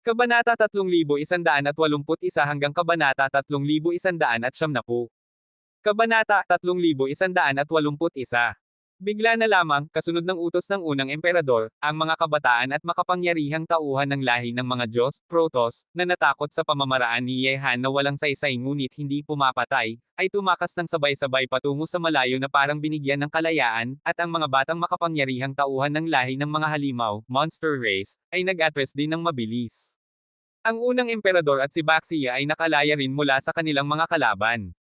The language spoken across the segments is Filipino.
Kabanata 3181 hanggang Kabanata 3190. Kabanata 3181. Bigla na lamang, kasunod ng utos ng unang emperador, ang mga kabataan at makapangyarihang tauhan ng lahi ng mga Diyos, Protoss, na natakot sa pamamaraan ni Yehan na walang saysay ngunit hindi pumapatay, ay tumakas ng sabay-sabay patungo sa malayo na parang binigyan ng kalayaan, at ang mga batang makapangyarihang tauhan ng lahi ng mga halimaw, monster race, ay nag-atras din ng mabilis. Ang unang emperador at si Baxia ay nakalaya rin mula sa kanilang mga kalaban.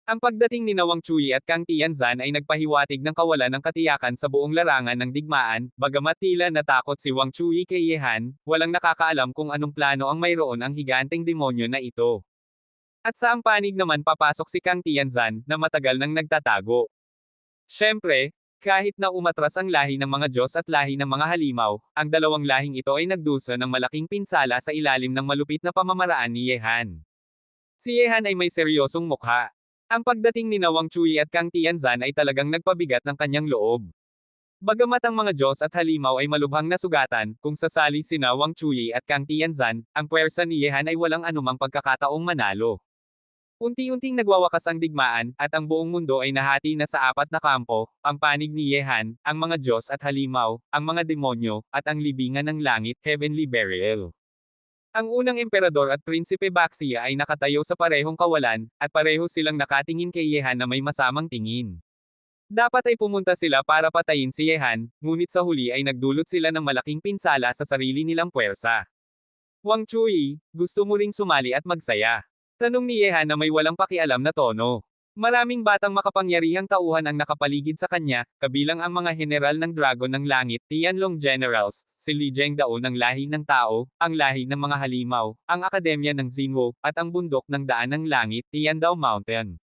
Ang pagdating ni Wang Chui at Kang Tianzan ay nagpahiwatig ng kawalan ng katiyakan sa buong larangan ng digmaan, bagamat tila natakot si Wang Chui kay Yehan, walang nakakaalam kung anong plano ang mayroon ang higanteng demonyo na ito. At sa ang panig naman papasok si Kang Tianzan, na matagal nang nagtatago. Siyempre, kahit na umatras ang lahi ng mga Diyos at lahi ng mga halimaw, ang dalawang lahing ito ay nagdusa ng malaking pinsala sa ilalim ng malupit na pamamaraan ni Yehan. Si Yehan ay may seryosong mukha. Ang pagdating ni Wang Chui at Kang Tianzan ay talagang nagpabigat ng kanyang loob. Bagamat ang mga Diyos at halimaw ay malubhang nasugatan, kung sasali sina Wang Chui at Kang Tianzan, ang puwersa ni Yehan ay walang anumang pagkakataong manalo. Unti-unting nagwawakas ang digmaan, at ang buong mundo ay nahati na sa apat na kampo, ang panig ni Yehan, ang mga Diyos at halimaw, ang mga demonyo, at ang libingan ng langit, heavenly burial. Ang unang emperador at prinsipe Baxia ay nakatayo sa parehong kawalan, at pareho silang nakatingin kay Yehan na may masamang tingin. Dapat ay pumunta sila para patayin si Yehan, ngunit sa huli ay nagdulot sila ng malaking pinsala sa sarili nilang puwersa. Wang Chui, gusto mo ring sumali at magsaya? Tanong ni Yehan na may walang pakialam na tono. Maraming batang makapangyarihang tauhan ang nakapaligid sa kanya, kabilang ang mga general ng Dragon ng Langit, Tianlong Generals, si Li Zhengdao ng lahi ng tao, ang lahi ng mga halimaw, ang Akademya ng Xinwu, at ang bundok ng Daan ng Langit, Tiandao Mountain.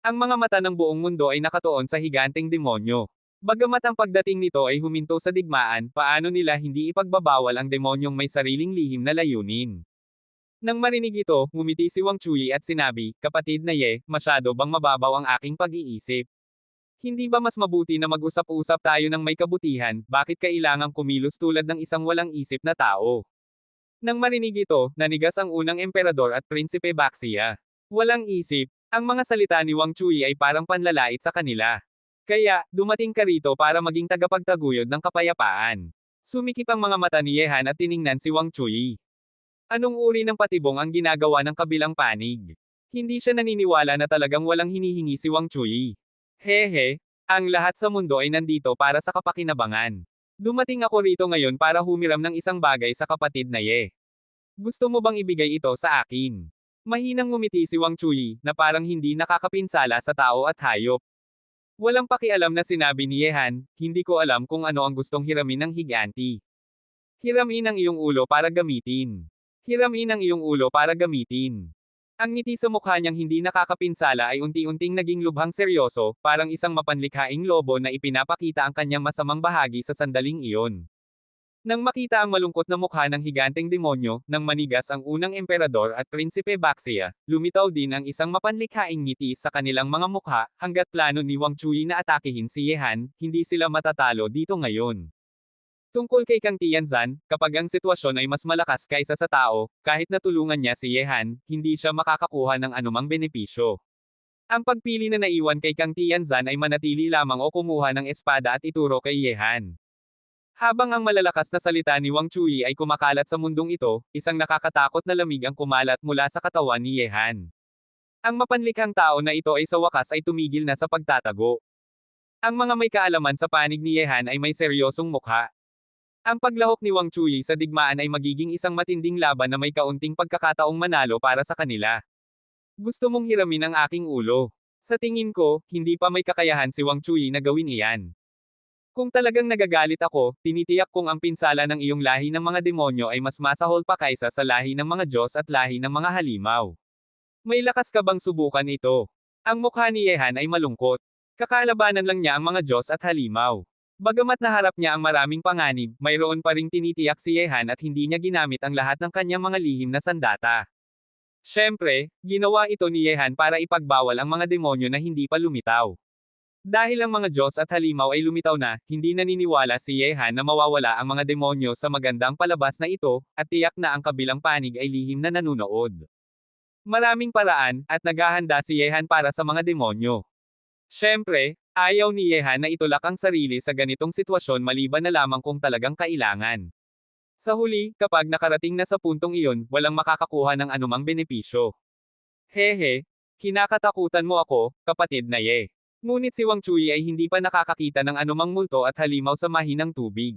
Ang mga mata ng buong mundo ay nakatuon sa higanteng demonyo. Bagamat ang pagdating nito ay huminto sa digmaan, paano nila hindi ipagbabawal ang demonyong may sariling lihim na layunin? Nang marinig ito, ngumiti si Wang Chui at sinabi, "Kapatid na Ye, masyado bang mababaw ang aking pag-iisip? Hindi ba mas mabuti na mag-usap-usap tayo ng may kabutihan, bakit kailangang kumilos tulad ng isang walang isip na tao?" Nang marinig ito, nanigas ang unang emperador at prinsipe Baxia. Walang isip, ang mga salita ni Wang Chui ay parang panlalait sa kanila. Kaya, dumating ka rito para maging tagapagtaguyod ng kapayapaan. Sumikip ang mga mata ni Yehan at tiningnan si Wang Chui. Anong uri ng patibong ang ginagawa ng kabilang panig? Hindi siya naniniwala na talagang walang hinihingi si Wang Chui. Hehe, ang lahat sa mundo ay nandito para sa kapakinabangan. Dumating ako rito ngayon para humiram ng isang bagay sa kapatid na Ye. Gusto mo bang ibigay ito sa akin? Mahinang ngumiti si Wang Chui, na parang hindi nakakapinsala sa tao at hayop. Walang pakialam na sinabi ni Yehan, hindi ko alam kung ano ang gustong hiramin ng higanti. Hiramin ang iyong ulo para gamitin. Hiramin ang iyong ulo para gamitin. Ang ngiti sa mukha niyang hindi nakakapinsala ay unti-unting naging lubhang seryoso, parang isang mapanlikhaing lobo na ipinapakita ang kanyang masamang bahagi sa sandaling iyon. Nang makita ang malungkot na mukha ng higanteng demonyo, nang manigas ang unang emperador at prinsipe Baxia, lumitaw din ang isang mapanlikhaing ngiti sa kanilang mga mukha, hanggat plano ni Wang Chui na atakihin si Yehan, hindi sila matatalo dito ngayon. Tungkol kay Kang Tianzan, kapag ang sitwasyon ay mas malakas kaysa sa tao, kahit natulungan niya si Yehan, hindi siya makakakuha ng anumang benepisyo. Ang pagpili na naiwan kay Kang Tianzan ay manatili lamang o kumuha ng espada at ituro kay Yehan. Habang ang malalakas na salita ni Wang Chui ay kumakalat sa mundong ito, isang nakakatakot na lamig ang kumalat mula sa katawan ni Yehan. Ang mapanlikhang tao na ito ay sa wakas ay tumigil na sa pagtatago. Ang mga may kaalaman sa panig ni Yehan ay may seryosong mukha. Ang paglahok ni Wang Chui sa digmaan ay magiging isang matinding laban na may kaunting pagkakataong manalo para sa kanila. Gusto mong hiramin ang aking ulo. Sa tingin ko, hindi pa may kakayahan si Wang Chui na gawin iyan. Kung talagang nagagalit ako, tinitiyak kong ang pinsala ng iyong lahi ng mga demonyo ay mas masahol pa kaysa sa lahi ng mga Diyos at lahi ng mga halimaw. May lakas ka bang subukan ito? Ang mukha ni Yehan ay malungkot. Kakalabanan lang niya ang mga Diyos at halimaw. Bagamat naharap niya ang maraming panganib, mayroon pa ring tinitiyak si Yehan at hindi niya ginamit ang lahat ng kanyang mga lihim na sandata. Siyempre, ginawa ito ni Yehan para ipagbawal ang mga demonyo na hindi pa lumitaw. Dahil ang mga Diyos at halimaw ay lumitaw na, hindi naniniwala si Yehan na mawawala ang mga demonyo sa magandang palabas na ito, at tiyak na ang kabilang panig ay lihim na nanunood. Maraming paraan, at naghahanda si Yehan para sa mga demonyo. Siyempre, ayaw ni Yehan na itulak ang sarili sa ganitong sitwasyon maliban na lamang kung talagang kailangan. Sa huli, kapag nakarating na sa puntong iyon, walang makakakuha ng anumang benepisyo. Hehe, kinakatakutan mo ako, kapatid na Ye. Ngunit si Wang Chui ay hindi pa nakakakita ng anumang multo at halimaw sa mahinang tubig.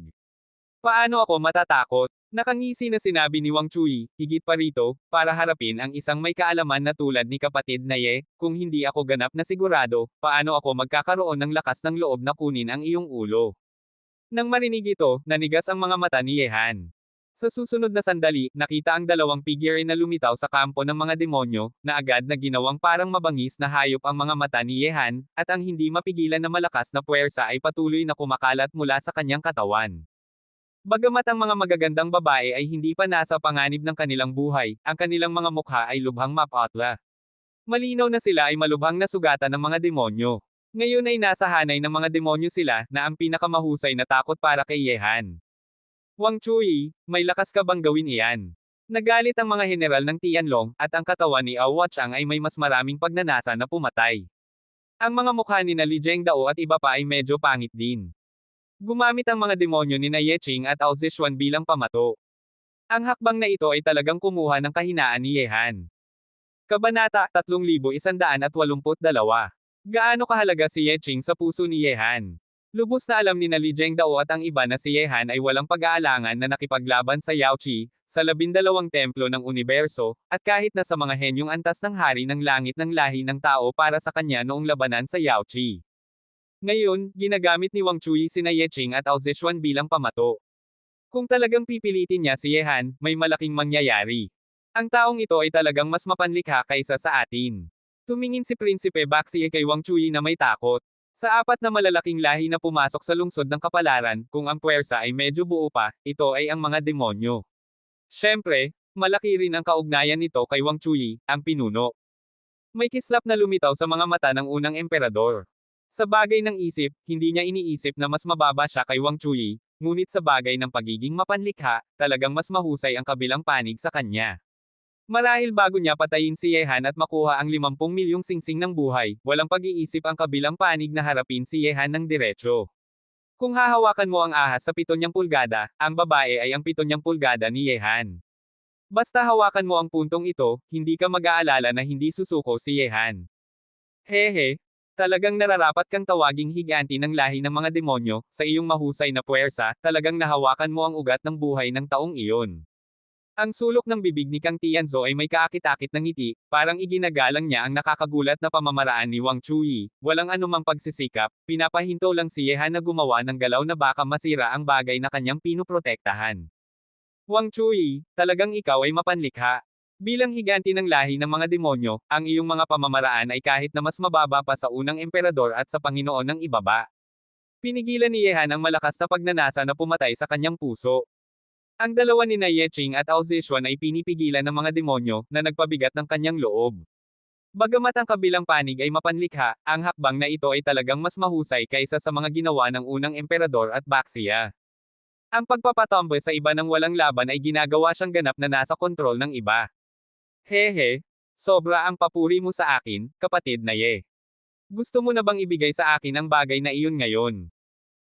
Paano ako matatakot? Nakangisi na sinabi ni Wang Chui, higit pa rito, para harapin ang isang may kaalaman na tulad ni kapatid na Ye, kung hindi ako ganap na sigurado, paano ako magkakaroon ng lakas ng loob na kunin ang iyong ulo? Nang marinig ito, nanigas ang mga mata ni Yehan. Sa susunod na sandali, nakita ang dalawang figure na lumitaw sa kampo ng mga demonyo, na agad na ginawang parang mabangis na hayop ang mga mata ni Yehan, at ang hindi mapigilan na malakas na puwersa ay patuloy na kumakalat mula sa kanyang katawan. Bagamat ang mga magagandang babae ay hindi pa nasa panganib ng kanilang buhay, ang kanilang mga mukha ay lubhang mapatla. Malinaw na sila ay malubhang nasugatan ng mga demonyo. Ngayon ay nasa hanay ng mga demonyo sila, na ang pinakamahusay na takot para kay Yehan. Wang Chui, may lakas ka bang gawin iyan? Nagalit ang mga general ng Tianlong, at ang katawan ni Ao Wachang ay may mas maraming pagnanasa na pumatay. Ang mga mukha ni Li Zhengdao at iba pa ay medyo pangit din. Gumamit ang mga demonyo ni Ye Qing at Ao Zishuan bilang pamato. Ang hakbang na ito ay talagang kumuha ng kahinaan ni Yehan. Kabanata 3182. Gaano kahalaga si Ye Qing sa puso ni Yehan? Lubos na alam ni Li Zhengdao at ang iba na si Yehan ay walang pag-aalangan na nakipaglaban sa Yaoqi, sa 12 templo ng universo, at kahit na sa mga henyong antas ng hari ng langit ng lahi ng tao para sa kanya noong labanan sa Yaoqi. Ngayon, ginagamit ni Wang Chui sina Ye Qing at Ao Zishuan bilang pamato. Kung talagang pipilitin niya si Yehan, may malaking mangyayari. Ang taong ito ay talagang mas mapanlikha kaysa sa atin. Tumingin si Prinsipe Baxi kay Wang Chui na may takot. Sa apat na malalaking lahi na pumasok sa lungsod ng kapalaran, kung ang puwersa ay medyo buo pa, ito ay ang mga demonyo. Siyempre, malaki rin ang kaugnayan nito kay Wang Chui, ang pinuno. May kislap na lumitaw sa mga mata ng unang emperador. Sa bagay ng isip, hindi niya iniisip na mas mababa siya kay Wang Chui, ngunit sa bagay ng pagiging mapanlikha, talagang mas mahusay ang kabilang panig sa kanya. Marahil bago niya patayin si Yehan at makuha ang 50 milyong singsing ng buhay, walang pag-iisip ang kabilang panig na harapin si Yehan ng diretso. Kung hahawakan mo ang ahas sa 70 pulgada, ang babae ay ang 70 pulgada ni Yehan. Basta hawakan mo ang puntong ito, hindi ka mag-aalala na hindi susuko si Yehan. Hehe, talagang nararapat kang tawaging higanti ng lahi ng mga demonyo, sa iyong mahusay na puwersa, talagang nahawakan mo ang ugat ng buhay ng taong iyon. Ang sulok ng bibig ni Kang Tianzhou ay may kaakit-akit ng ngiti, parang iginagalang niya ang nakakagulat na pamamaraan ni Wang Chui, walang anumang pagsisikap, pinapahinto lang si Yehan na gumawa ng galaw na baka masira ang bagay na kanyang pinuprotektahan. Wang Chui, talagang ikaw ay mapanlikha. Bilang higanti ng lahi ng mga demonyo, ang iyong mga pamamaraan ay kahit na mas mababa pa sa unang emperador at sa Panginoon ng ibaba. Pinigilan ni Yehan ang malakas na pagnanasa na pumatay sa kanyang puso. Ang dalawa ni Ye Qing at Ao Zishuan ay pinipigilan ng mga demonyo, na nagpabigat ng kanyang loob. Bagamat ang kabilang panig ay mapanlikha, ang hakbang na ito ay talagang mas mahusay kaysa sa mga ginawa ng unang emperador at Baxia. Ang pagpapatomboy sa iba ng walang laban ay ginagawa siyang ganap na nasa kontrol ng iba. Hehe, sobra ang papuri mo sa akin, kapatid na Ye. Gusto mo na bang ibigay sa akin ang bagay na iyon ngayon?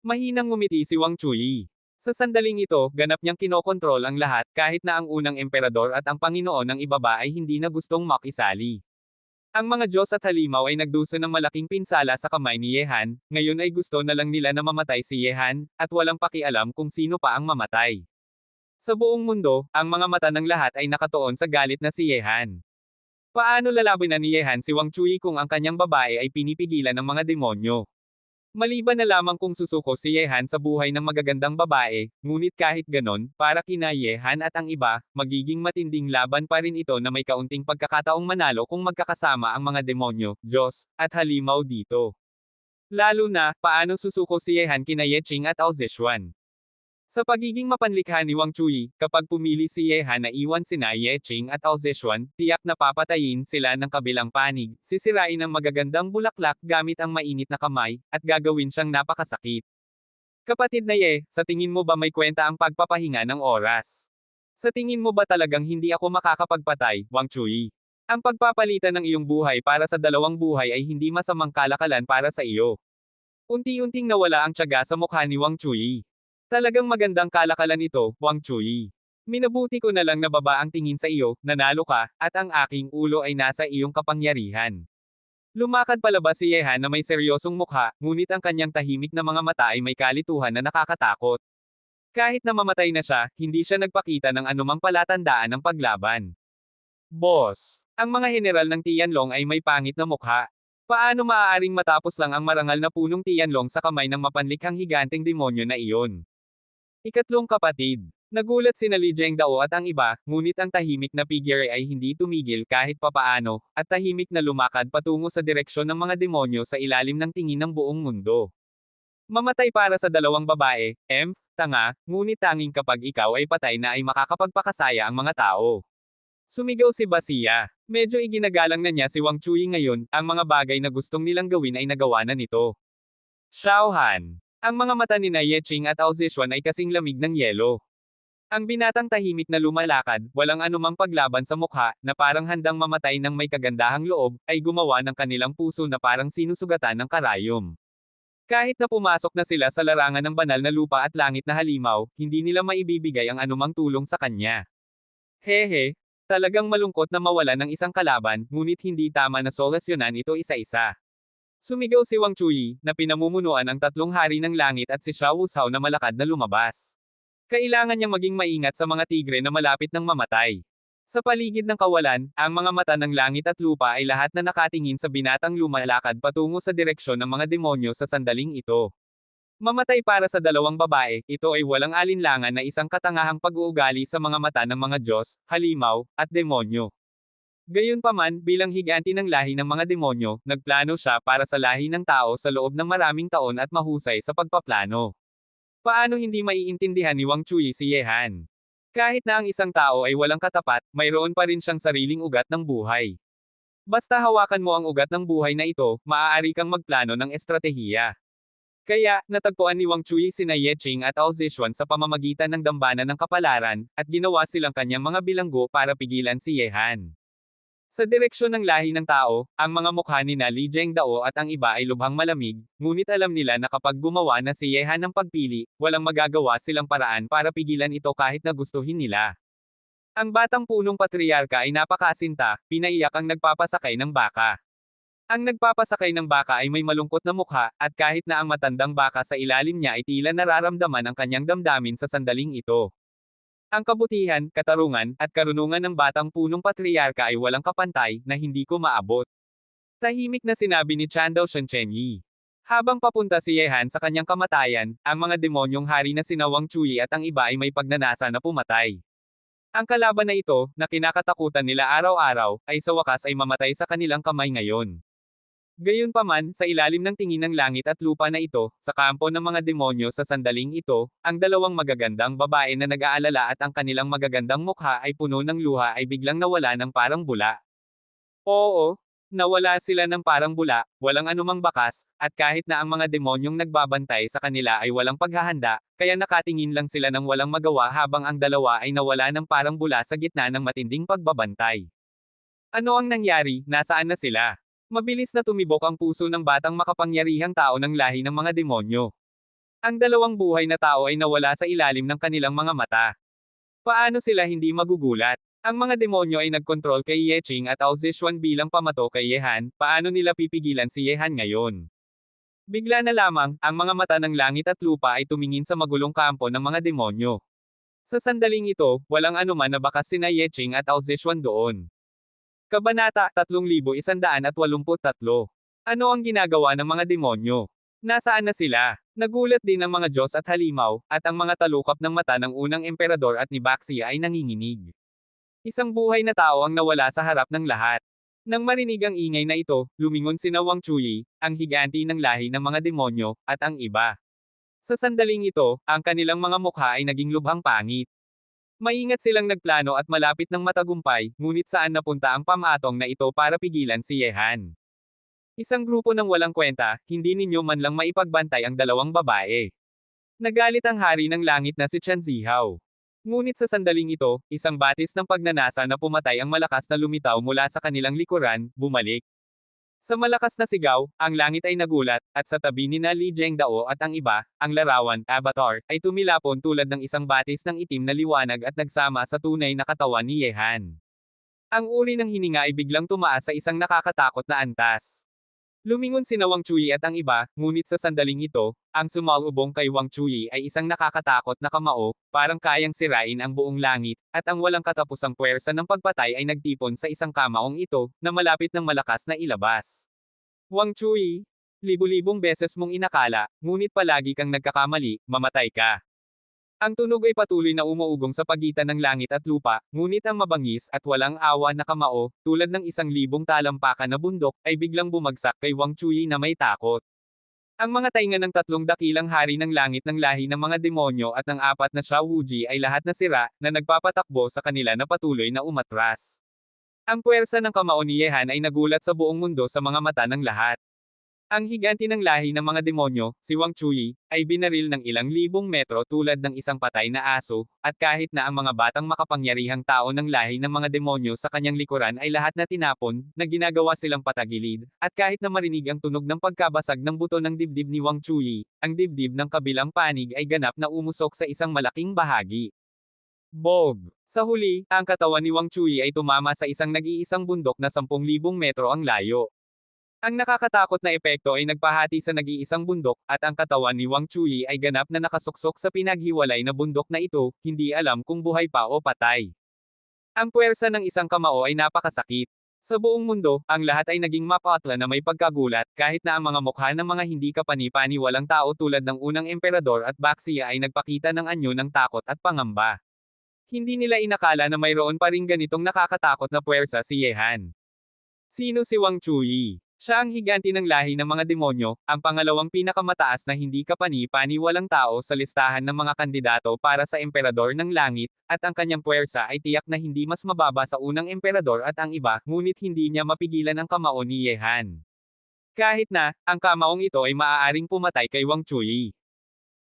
Mahinang ngumiti si Wang Chui. Sa sandaling ito, ganap niyang kinokontrol ang lahat, kahit na ang unang emperador at ang Panginoon ng ibaba ay hindi na gustong makisali. Ang mga Diyos at halimaw ay nagdusa ng malaking pinsala sa kamay ni Yehan, ngayon ay gusto na lang nila na mamatay si Yehan, at walang pakialam kung sino pa ang mamatay. Sa buong mundo, ang mga mata ng lahat ay nakatuon sa galit na si Yehan. Paano lalabanan ni Yehan si Wang Chui kung ang kanyang babae ay pinipigilan ng mga demonyo? Maliban na lamang kung susuko si Yehan sa buhay ng magagandang babae, ngunit kahit ganon, para kina Yehan at ang iba, magiging matinding laban pa rin ito na may kaunting pagkakataong manalo kung magkakasama ang mga demonyo, Diyos, at halimaw dito. Lalo na, paano susuko si Yehan kina Ye Qing at Ao Zishuan? Sa pagiging mapanlikha ni Wang Chui, kapag pumili si Ye Han na iwan sina Ye Qing at Ao Zishuan, tiyak na papatayin sila ng kabilang panig, sisirain ang magagandang bulaklak gamit ang mainit na kamay, at gagawin siyang napakasakit. Kapatid na Ye, sa tingin mo ba may kwenta ang pagpapahinga ng oras? Sa tingin mo ba talagang hindi ako makakapagpatay, Wang Chui? Ang pagpapalitan ng iyong buhay para sa dalawang buhay ay hindi masamang kalakalan para sa iyo. Unti-unting nawala ang tiyaga sa mukha ni Wang Chui. Talagang magandang kalakalan ito, Wang Chui. Minabuti ko na lang nababa ang tingin sa iyo, nanalo ka, at ang aking ulo ay nasa iyong kapangyarihan. Lumakad palabas si Ye Han na may seryosong mukha, ngunit ang kanyang tahimik na mga mata ay may kalituhan na nakakatakot. Kahit na mamatay na siya, hindi siya nagpakita ng anumang palatandaan ng paglaban. Boss, ang mga general ng Tianlong ay may pangit na mukha. Paano maaaring matapos lang ang marangal na punong Tianlong sa kamay ng mapanlikhang higanteng demonyo na iyon? Ikatlong kapatid. Nagulat sina Li Zhengdao at ang iba, ngunit ang tahimik na figure ay hindi tumigil kahit papaano, at tahimik na lumakad patungo sa direksyon ng mga demonyo sa ilalim ng tingin ng buong mundo. Mamatay para sa dalawang babae, tanga, ngunit tanging kapag ikaw ay patay na ay makakapagpakasaya ang mga tao. Sumigaw si Basia. Medyo iginagalang na niya si Wang Chui ngayon, ang mga bagay na gustong nilang gawin ay nagawa na nito. Xiaohan. Ang mga mata ni na Ye Qing at Ao Zishuan ay kasing lamig ng yelo. Ang binatang tahimik na lumalakad, walang anumang paglaban sa mukha, na parang handang mamatay ng may kagandahang loob, ay gumawa ng kanilang puso na parang sinusugatan ng karayom. Kahit na pumasok na sila sa larangan ng banal na lupa at langit na halimaw, hindi nila maibibigay ang anumang tulong sa kanya. Hehe, talagang malungkot na mawala ng isang kalaban, ngunit hindi tama na solusyonan ito isa-isa. Sumigaw si Wang Chui, na pinamumunuan ang tatlong hari ng langit at si Xiao Wushao na malakad na lumabas. Kailangan niyang maging maingat sa mga tigre na malapit ng mamatay. Sa paligid ng kawalan, ang mga mata ng langit at lupa ay lahat na nakatingin sa binatang lumalakad patungo sa direksyon ng mga demonyo sa sandaling ito. Mamatay para sa dalawang babae, ito ay walang alinlangan na isang katangahang pag-uugali sa mga mata ng mga Diyos, halimaw, at demonyo. Gayunpaman, bilang higanti ng lahi ng mga demonyo, nagplano siya para sa lahi ng tao sa loob ng maraming taon at mahusay sa pagpaplano. Paano hindi maiintindihan ni Wang Chui si Ye Han? Kahit na ang isang tao ay walang katapat, mayroon pa rin siyang sariling ugat ng buhay. Basta hawakan mo ang ugat ng buhay na ito, maaari kang magplano ng estratehiya. Kaya, natagpuan ni Wang Chui sina Ye Qing at Ao Zishuan sa pamamagitan ng dambana ng kapalaran, at ginawa silang kanyang mga bilanggo para pigilan si Ye Han. Sa direksyon ng lahi ng tao, ang mga mukha ni na Li Zhengdao at ang iba ay lubhang malamig, ngunit alam nila na kapag gumawa na si Ye Han ng pagpili, walang magagawa silang paraan para pigilan ito kahit na gustuhin nila. Ang batang punong patriarka ay napakasinta, pinaiyak ang nagpapasakay ng baka. Ang nagpapasakay ng baka ay may malungkot na mukha, at kahit na ang matandang baka sa ilalim niya ay tila nararamdaman ang kanyang damdamin sa sandaling ito. Ang kabutihan, katarungan, at karunungan ng batang punong patriarka ay walang kapantay, na hindi ko maabot. Tahimik na sinabi ni Chandao Shenchenyi. Habang papunta si Ye Han sa kanyang kamatayan, ang mga demonyong hari na sina Wang Chui at ang iba ay may pagnanasa na pumatay. Ang kalaban na ito, na kinakatakutan nila araw-araw, ay sa wakas ay mamatay sa kanilang kamay ngayon. Gayunpaman, sa ilalim ng tingin ng langit at lupa na ito, sa kampo ng mga demonyo sa sandaling ito, ang dalawang magagandang babae na nag-aalala at ang kanilang magagandang mukha ay puno ng luha ay biglang nawala ng parang bula. Oo, nawala sila ng parang bula, walang anumang bakas, at kahit na ang mga demonyong nagbabantay sa kanila ay walang paghahanda, kaya nakatingin lang sila ng walang magawa habang ang dalawa ay nawala ng parang bula sa gitna ng matinding pagbabantay. Ano ang nangyari, nasaan na sila? Mabilis na tumibok ang puso ng batang makapangyarihang tao ng lahi ng mga demonyo. Ang dalawang buhay na tao ay nawala sa ilalim ng kanilang mga mata. Paano sila hindi magugulat? Ang mga demonyo ay nagkontrol kay Ye Qing at Ao Zishuan bilang pamato kay Ye Han, paano nila pipigilan si Ye Han ngayon? Bigla na lamang, ang mga mata ng langit at lupa ay tumingin sa magulong kampo ng mga demonyo. Sa sandaling ito, walang anuman na bakas sina Ye Qing at Ao Zishuan doon. Kabanata 3183. Ano ang ginagawa ng mga demonyo? Nasaan na sila? Nagulat din ang mga Diyos at halimaw, at ang mga talukap ng mata ng unang emperador at ni Baxia ay nanginginig. Isang buhay na tao ang nawala sa harap ng lahat. Nang marinig ang ingay na ito, lumingon sina Wang Chui, ang higanti ng lahi ng mga demonyo, at ang iba. Sa sandaling ito, ang kanilang mga mukha ay naging lubhang pangit. Maingat silang nagplano at malapit ng matagumpay, ngunit saan napunta ang pamatong na ito para pigilan si Yehan? Isang grupo ng walang kwenta, hindi ninyo man lang maipagbantay ang dalawang babae. Nagalit ang hari ng langit na si Chen Zihao. Ngunit sa sandaling ito, isang batis ng pagnanasa na pumatay ang malakas na lumitaw mula sa kanilang likuran, bumalik. Sa malakas na sigaw, ang langit ay nagulat, at sa tabi ni na Li Zhengdao at ang iba, ang larawan, Avatar, ay tumilapon tulad ng isang batis ng itim na liwanag at nagsama sa tunay na katawan ni Yehan. Ang uri ng hininga ay biglang tumaas sa isang nakakatakot na antas. Lumingon sina Wang Chuyi at ang iba, ngunit sa sandaling ito, ang sumalubong kay Wang Chuyi ay isang nakakatakot na kamao, parang kayang sirain ang buong langit, at ang walang katapusang puwersa ng pagpatay ay nagtipon sa isang kamaong ito, na malapit ng malakas na ilabas. Wang Chuyi, libu-libong beses mong inakala, ngunit palagi kang nagkakamali, mamatay ka. Ang tunog ay patuloy na umuugong sa pagitan ng langit at lupa, ngunit ang mabangis at walang awa na kamao, tulad ng 1,000 talampakan na bundok, ay biglang bumagsak kay Wang Chuyi na may takot. Ang mga tainga ng 3 dakilang hari ng langit ng lahi ng mga demonyo at ng 4 na Xiao Wuji ay lahat nasira, na nagpapatakbo sa kanila na patuloy na umatras. Ang puwersa ng kamao ni Yehan ay nagulat sa buong mundo sa mga mata ng lahat. Ang higanti ng lahi ng mga demonyo, si Wang Chuyi, ay binaril ng ilang libong metro tulad ng isang patay na aso, at kahit na ang mga batang makapangyarihang tao ng lahi ng mga demonyo sa kanyang likuran ay lahat na tinapon, na ginagawa silang patagilid, at kahit na marinig ang tunog ng pagkabasag ng buto ng dibdib ni Wang Chuyi, ang dibdib ng kabilang panig ay ganap na umusok sa isang malaking bahagi. Bog! Sa huli, ang katawan ni Wang Chuyi ay tumama sa isang nag-iisang bundok na 10,000 metro ang layo. Ang nakakatakot na epekto ay nagpahati sa nag-iisang bundok, at ang katawan ni Wang Chuyi ay ganap na nakasuksok sa pinaghiwalay na bundok na ito, hindi alam kung buhay pa o patay. Ang puwersa ng isang kamao ay napakasakit. Sa buong mundo, ang lahat ay naging mapatla na may pagkagulat, kahit na ang mga mukha ng mga hindi kapani-paniwalang tao tulad ng unang emperador at Baxia ay nagpakita ng anyo ng takot at pangamba. Hindi nila inakala na mayroon pa ring ganitong nakakatakot na puwersa si Yehan. Sino si Wang Chuyi? Siya ang higanti ng lahi ng mga demonyo, ang pangalawang pinakamataas na hindi kapani-paniwalang tao sa listahan ng mga kandidato para sa emperador ng langit, at ang kanyang puwersa ay tiyak na hindi mas mababa sa unang emperador at ang iba, ngunit hindi niya mapigilan ang kamao ni Yehan. Kahit na, ang kamaong ito ay maaaring pumatay kay Wang Chuyi.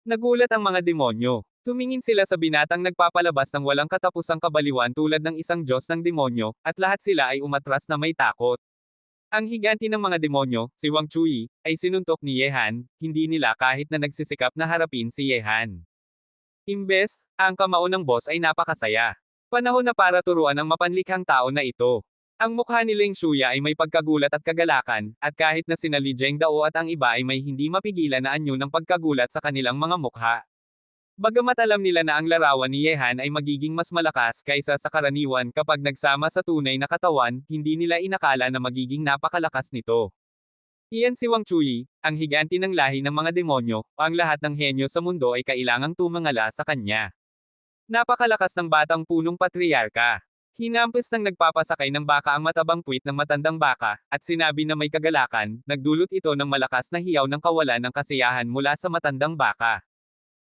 Nagulat ang mga demonyo. Tumingin sila sa binatang nagpapalabas ng walang katapusang kabaliwan tulad ng isang Diyos ng demonyo, at lahat sila ay umatras na may takot. Ang higanti ng mga demonyo, si Wang Chuyi, ay sinuntok ni Yehan, hindi nila kahit na nagsisikap na harapin si Yehan. Imbes, ang kamao ng boss ay napakasaya. Panahon na para turuan ang mapanlikhang tao na ito. Ang mukha ni Leng Shuya ay may pagkagulat at kagalakan, at kahit na sina Li Zhengdao at ang iba ay may hindi mapigilan na anyo ng pagkagulat sa kanilang mga mukha. Bagamat alam nila na ang larawan ni Yehan ay magiging mas malakas kaysa sa karaniwan kapag nagsama sa tunay na katawan, hindi nila inakala na magiging napakalakas nito. Iyan si Wang Chuyi, ang higanti ng lahi ng mga demonyo, ang lahat ng henyo sa mundo ay kailangang tumangala sa kanya. Napakalakas ng batang punong patriarka. Hinampis ng nagpapasakay ng baka ang matabang puwit ng matandang baka, at sinabi na may kagalakan, nagdulot ito ng malakas na hiyaw ng kawalan ng kasiyahan mula sa matandang baka.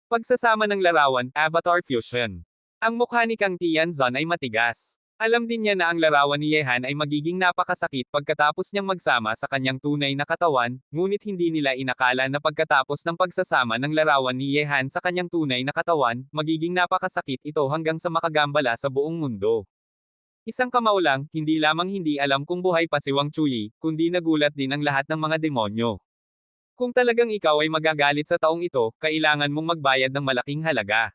Pagsasama ng larawan, Avatar Fusion. Ang mukha ni Kang Tianzan ay matigas. Alam din niya na ang larawan ni Yehan ay magiging napakasakit pagkatapos niyang magsama sa kanyang tunay na katawan, ngunit hindi nila inakala na pagkatapos ng pagsasama ng larawan ni Yehan sa kanyang tunay na katawan, magiging napakasakit ito hanggang sa makagambala sa buong mundo. Isang kamao lang, hindi lamang hindi alam kung buhay pa si Wang Chuyi, kundi nagulat din ang lahat ng mga demonyo. Kung talagang ikaw ay magagalit sa taong ito, kailangan mong magbayad ng malaking halaga.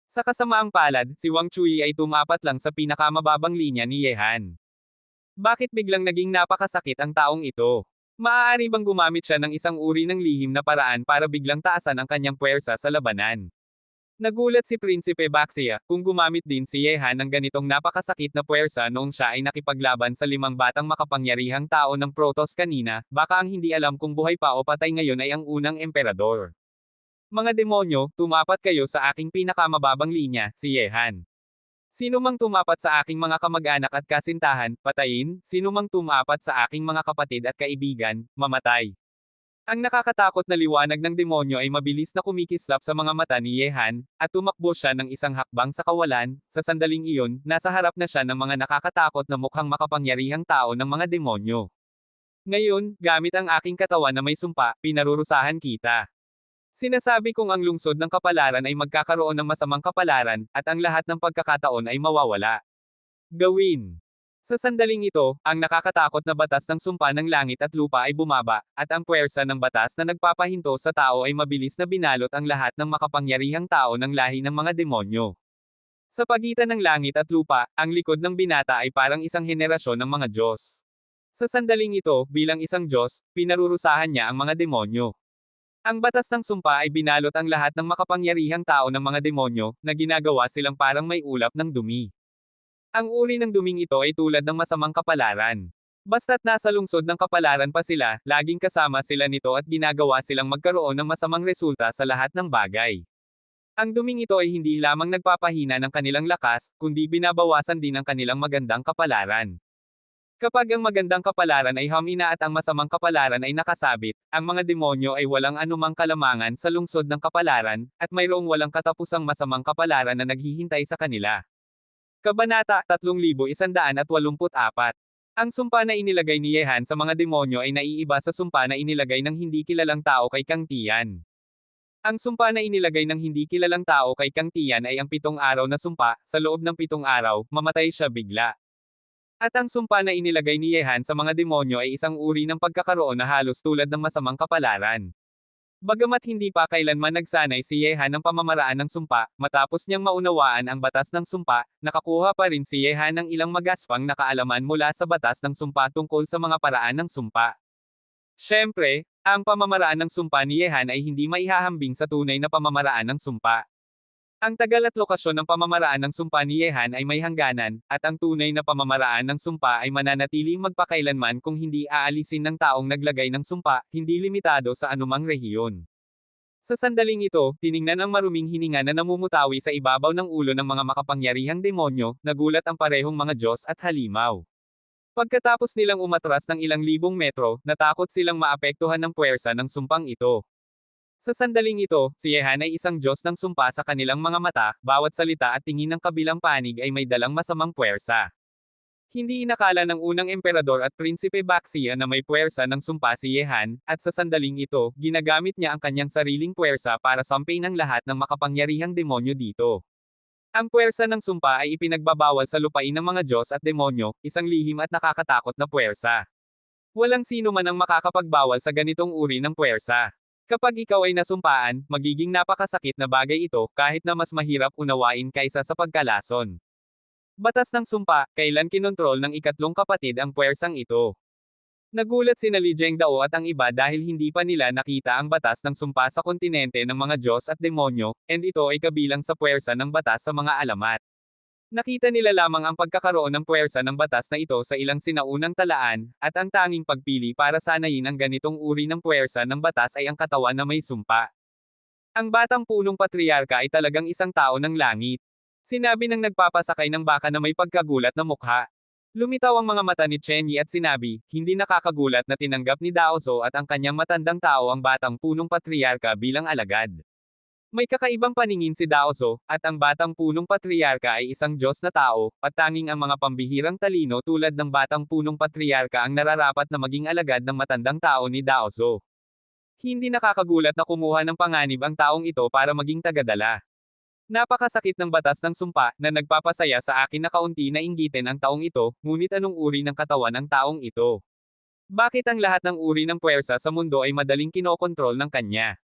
Sa kasamaang palad, si Wang Chuyi ay tumapat lang sa pinakamababang linya ni Yehan. Bakit biglang naging napakasakit ang taong ito? Maaari bang gumamit siya ng isang uri ng lihim na paraan para biglang taasan ang kanyang puwersa sa labanan? Nagulat si Prinsipe Baxia, kung gumamit din si Yehan ng ganitong napakasakit na puwersa noong siya ay nakipaglaban sa 5 batang makapangyarihang tao ng Protoss kanina, baka ang hindi alam kung buhay pa o patay ngayon ay ang unang emperador. Mga demonyo, tumapat kayo sa aking pinakamababang linya, si Yehan. Sino mang tumapat sa aking mga kamag-anak at kasintahan, patayin, sino mang tumapat sa aking mga kapatid at kaibigan, mamatay. Ang nakakatakot na liwanag ng demonyo ay mabilis na kumikislap sa mga mata ni Yehan, at tumakbo siya ng isang hakbang sa kawalan. Sa sandaling iyon, nasa harap na siya ng mga nakakatakot na mukhang makapangyarihang tao ng mga demonyo. Ngayon, gamit ang aking katawan na may sumpa, pinarurusahan kita. Sinasabi kong ang lungsod ng kapalaran ay magkakaroon ng masamang kapalaran, at ang lahat ng pagkakataon ay mawawala. Gawin. Sa sandaling ito, ang nakakatakot na batas ng sumpa ng langit at lupa ay bumaba, at ang puwersa ng batas na nagpapahinto sa tao ay mabilis na binalot ang lahat ng makapangyarihang tao ng lahi ng mga demonyo. Sa pagitan ng langit at lupa, ang likod ng binata ay parang isang henerasyon ng mga Diyos. Sa sandaling ito, bilang isang Diyos, pinarurusahan niya ang mga demonyo. Ang batas ng sumpa ay binalot ang lahat ng makapangyarihang tao ng mga demonyo, na ginagawa silang parang may ulap ng dumi. Ang uri ng duming ito ay tulad ng masamang kapalaran. Basta't nasa lungsod ng kapalaran pa sila, laging kasama sila nito at ginagawa silang magkaroon ng masamang resulta sa lahat ng bagay. Ang duming ito ay hindi lamang nagpapahina ng kanilang lakas, kundi binabawasan din ang kanilang magandang kapalaran. Kapag ang magandang kapalaran ay hamina at ang masamang kapalaran ay nakasabit, ang mga demonyo ay walang anumang kalamangan sa lungsod ng kapalaran, at mayroong walang katapusang masamang kapalaran na naghihintay sa kanila. Kabanata 3184. Ang sumpa na inilagay ni Yehan sa mga demonyo ay naiiba sa sumpa na inilagay ng hindi kilalang tao kay Kang Tian. Ang sumpa na inilagay ng hindi kilalang tao kay Kang Tian ay ang 7 araw na sumpa. Sa loob ng 7 araw, mamatay siya bigla. At ang sumpa na inilagay ni Yehan sa mga demonyo ay isang uri ng pagkakaroon na halos tulad ng masamang kapalaran. Bagamat hindi pa kailanman nagsanay si Yehan ng pamamaraan ng sumpa, matapos niyang maunawaan ang batas ng sumpa, nakakuha pa rin si Yehan ng ilang magaspang na kaalaman mula sa batas ng sumpa tungkol sa mga paraan ng sumpa. Siyempre, ang pamamaraan ng sumpa ni Yehan ay hindi maihahambing sa tunay na pamamaraan ng sumpa. Ang tagal at lokasyon ng pamamaraan ng sumpa ni Yehan ay may hangganan, at ang tunay na pamamaraan ng sumpa ay mananatiling magpakailanman kung hindi aalisin ng taong naglagay ng sumpa, hindi limitado sa anumang rehiyon. Sa sandaling ito, tiningnan ang maruming hininga na namumutawi sa ibabaw ng ulo ng mga makapangyarihang demonyo, nagulat ang parehong mga Diyos at halimaw. Pagkatapos nilang umatras ng ilang libong metro, natakot silang maapektuhan ng puwersa ng sumpang ito. Sa sandaling ito, si Yehan ay isang Diyos ng sumpa sa kanilang mga mata, bawat salita at tingin ng kabilang panig ay may dalang masamang puwersa. Hindi inakala ng unang emperador at prinsipe Baxia na may puwersa ng sumpa si Yehan, at sa sandaling ito, ginagamit niya ang kanyang sariling puwersa para sampain ang lahat ng makapangyarihang demonyo dito. Ang puwersa ng sumpa ay ipinagbabawal sa lupain ng mga Diyos at demonyo, isang lihim at nakakatakot na puwersa. Walang sino man ang makakapagbawal sa ganitong uri ng puwersa. Kapag ikaw ay nasumpaan, magiging napakasakit na bagay ito, kahit na mas mahirap unawain kaysa sa pagkalason. Batas ng sumpa, kailan kinontrol ng ikatlong kapatid ang puwersang ito? Nagulat sina Li Zhengdao at ang iba dahil hindi pa nila nakita ang batas ng sumpa sa kontinente ng mga Diyos at demonyo, and ito ay kabilang sa puwersa ng batas sa mga alamat. Nakita nila lamang ang pagkakaroon ng puwersa ng batas na ito sa ilang sinaunang talaan, at ang tanging pagpili para sanayin ang ganitong uri ng puwersa ng batas ay ang katawan na may sumpa. Ang batang punong patriarka ay talagang isang tao ng langit. Sinabi ng nagpapasakay ng baka na may pagkagulat na mukha. Lumitaw ang mga mata ni Chen Yi at sinabi, hindi nakakagulat na tinanggap ni Daozo at ang kanyang matandang tao ang batang punong patriarka bilang alagad. May kakaibang paningin si Daozo, at ang batang punong patriarka ay isang Diyos na tao, at tanging ang mga pambihirang talino tulad ng batang punong patriarka ang nararapat na maging alagad ng matandang tao ni Daozo. Hindi nakakagulat na kumuha ng panganib ang taong ito para maging tagadala. Napakasakit ng batas ng sumpa, na nagpapasaya sa akin na kaunti na inggitin ang taong ito, ngunit anong uri ng katawan ng taong ito? Bakit ang lahat ng uri ng puwersa sa mundo ay madaling kinokontrol ng kanya?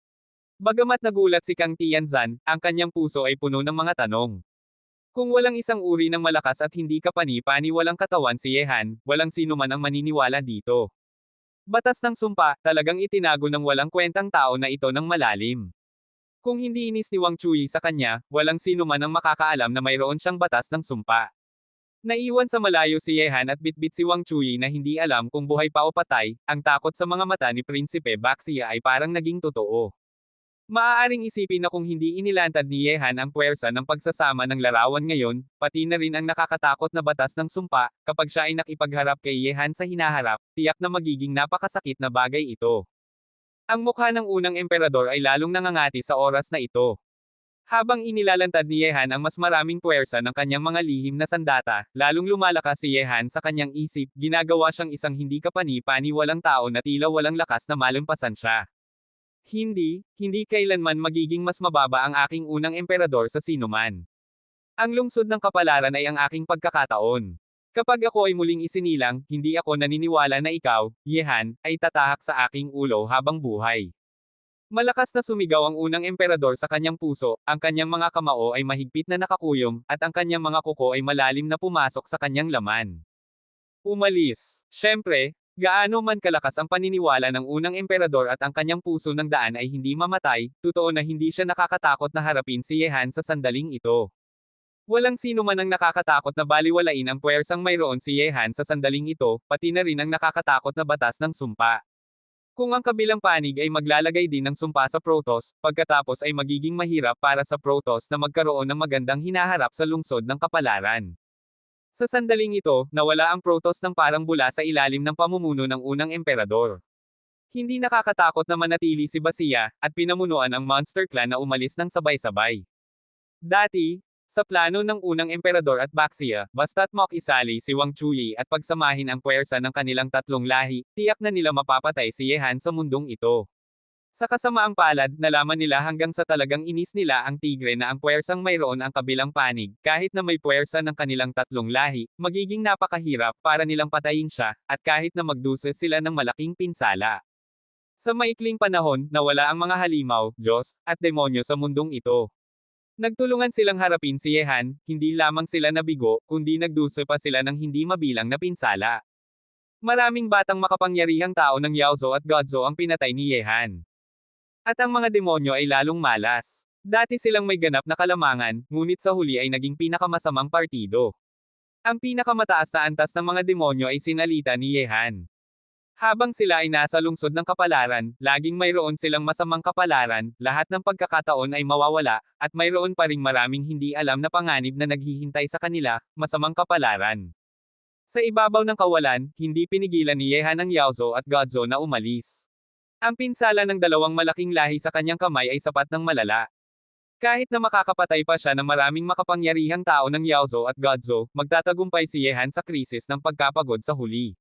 Bagamat nagulat si Kang Tianzan, ang kanyang puso ay puno ng mga tanong. Kung walang isang uri ng malakas at hindi kapani-pani walang katawan si Yehan, walang sino man ang maniniwala dito. Batas ng sumpa, talagang itinago ng walang kwentang tao na ito ng malalim. Kung hindi inis ni Wang Chuyi sa kanya, walang sino man ang makakaalam na mayroon siyang batas ng sumpa. Naiwan sa malayo si Yehan at bitbit si Wang Chuyi na hindi alam kung buhay pa o patay, ang takot sa mga mata ni Prinsipe Baxia ay parang naging totoo. Maaaring isipin na kung hindi inilantad ni Yehan ang puwersa ng pagsasama ng larawan ngayon, pati na rin ang nakakatakot na batas ng sumpa, kapag siya ay nakipagharap kay Yehan sa hinaharap, tiyak na magiging napakasakit na bagay ito. Ang mukha ng unang emperador ay lalong nangangati sa oras na ito. Habang inilalantad ni Yehan ang mas maraming puwersa ng kanyang mga lihim na sandata, lalong lumalakas si Yehan sa kanyang isip, ginagawa siyang isang hindi kapani-paniwalang tao na tila walang lakas na malampasan siya. Hindi kailanman magiging mas mababa ang aking unang emperador sa sinuman. Ang lungsod ng kapalaran ay ang aking pagkakataon. Kapag ako ay muling isinilang, hindi ako naniniwala na ikaw, Yehan, ay tatahak sa aking ulo habang buhay. Malakas na sumigaw ang unang emperador sa kanyang puso, ang kanyang mga kamao ay mahigpit na nakakuyom, at ang kanyang mga kuko ay malalim na pumasok sa kanyang laman. Umalis. Siyempre, gaano man kalakas ang paniniwala ng unang emperador at ang kanyang puso ng daan ay hindi mamatay, totoo na hindi siya nakakatakot na harapin si Yehan sa sandaling ito. Walang sino man ang nakakatakot na baliwalain ang puwersang mayroon si Yehan sa sandaling ito, pati na rin ang nakakatakot na batas ng sumpa. Kung ang kabilang panig ay maglalagay din ng sumpa sa Protoss, pagkatapos ay magiging mahirap para sa Protoss na magkaroon ng magandang hinaharap sa lungsod ng kapalaran. Sa sandaling ito, nawala ang Protoss ng parang bula sa ilalim ng pamumuno ng unang emperador. Hindi nakakatakot na manatili si Basia, at pinamunuan ang Monster Clan na umalis ng sabay-sabay. Dati, sa plano ng unang emperador at Baxia, basta't makisali si Wang Chuyi at pagsamahin ang puwersa ng kanilang tatlong lahi, tiyak na nila mapapatay si Yehan sa mundong ito. Sa kasamaang palad, nalaman nila hanggang sa talagang inis nila ang tigre na ang puwersang mayroon ang kabilang panig, kahit na may puwersa ng kanilang tatlong lahi, magiging napakahirap para nilang patayin siya, at kahit na magdusa sila ng malaking pinsala. Sa maikling panahon, nawala ang mga halimaw, Diyos, at demonyo sa mundong ito. Nagtulungan silang harapin si Yehan, hindi lamang sila nabigo, kundi nagdusa pa sila ng hindi mabilang na pinsala. Maraming batang makapangyarihang tao ng Yaozo at Godzo ang pinatay ni Yehan. At ang mga demonyo ay lalong malas. Dati silang may ganap na kalamangan, ngunit sa huli ay naging pinakamasamang partido. Ang pinakamataas na antas ng mga demonyo ay sinalita ni Yehan. Habang sila ay nasa lungsod ng kapalaran, laging mayroon silang masamang kapalaran, lahat ng pagkakataon ay mawawala, at mayroon pa ring maraming hindi alam na panganib na naghihintay sa kanila, masamang kapalaran. Sa ibabaw ng kawalan, hindi pinigilan ni Yehan ang Yaozo at Godzo na umalis. Ang pinsala ng dalawang malaking lahi sa kanyang kamay ay sapat ng malala. Kahit na makakapatay pa siya ng maraming makapangyarihang tao ng Yaozo at Godzo, magtatagumpay si Yehan sa krisis ng pagkapagod sa huli.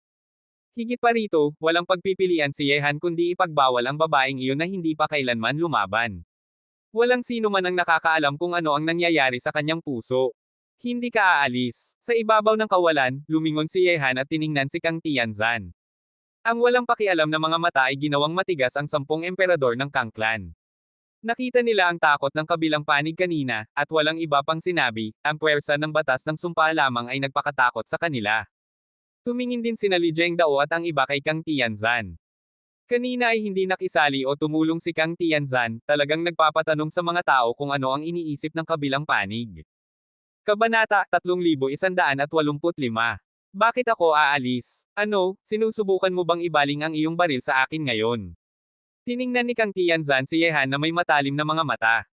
Higit pa rito, walang pagpipilian si Yehan kundi ipagbawal ang babaeng iyon na hindi pa kailanman lumaban. Walang sino man ang nakakaalam kung ano ang nangyayari sa kanyang puso. Hindi ka aalis. Sa ibabaw ng kawalan, lumingon si Yehan at tiningnan si Kang Tianzan. Ang walang pakialam na mga mata ay ginawang matigas ang 10 emperador ng Kang Clan. Nakita nila ang takot ng kabilang panig kanina, at walang iba pang sinabi, ang puwersa ng batas ng sumpa lamang ay nagpakatakot sa kanila. Tumingin din sina Li Zhengdao at ang iba kay Kang Tianzan. Kanina ay hindi nakisali o tumulong si Kang Tianzan, talagang nagpapatanong sa mga tao kung ano ang iniisip ng kabilang panig. Kabanata 3185. Bakit ako aalis? Ano, sinusubukan mo bang ibaling ang iyong baril sa akin ngayon? Tiningnan ni Kang Tianzan si Yehan na may matalim na mga mata.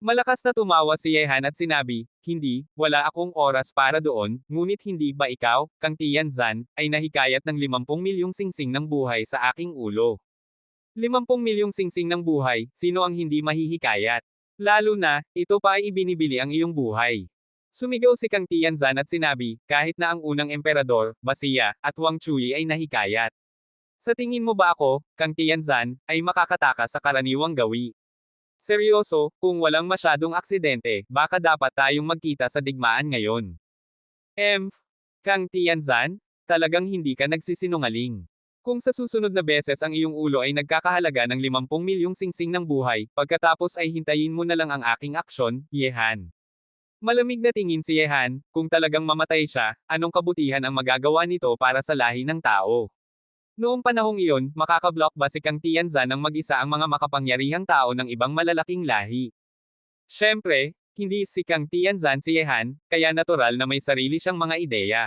Malakas na tumawa si Yehan at sinabi, hindi, wala akong oras para doon, ngunit hindi ba ikaw, Kang Tianzan, ay nahikayat ng 50 milyong singsing ng buhay sa aking ulo? 50 milyong singsing ng buhay, sino ang hindi mahihikayat? Lalo na, ito pa ay ibinibili ang iyong buhay. Sumigaw si Kang Tianzan at sinabi, kahit na ang unang emperador, Basia, at Wang Chuyi ay nahikayat. Sa tingin mo ba ako, Kang Tianzan, ay makakatakas sa karaniwang gawi? Seryoso, kung walang masyadong aksidente, baka dapat tayong magkita sa digmaan ngayon. Kang Tianzan, talagang hindi ka nagsisinungaling. Kung sa susunod na beses ang iyong ulo ay nagkakahalaga ng 50 milyong singsing ng buhay, pagkatapos ay hintayin mo na lang ang aking aksyon, Yehan. Malamig na tingin si Yehan, kung talagang mamatay siya, anong kabutihan ang magagawa nito para sa lahi ng tao? Noong panahong iyon, makakablock ba si Kang Tianzan ng mag-isa ang mga makapangyarihang tao ng ibang malalaking lahi? Siyempre, hindi si Kang Tianzan si Yehan, kaya natural na may sarili siyang mga ideya.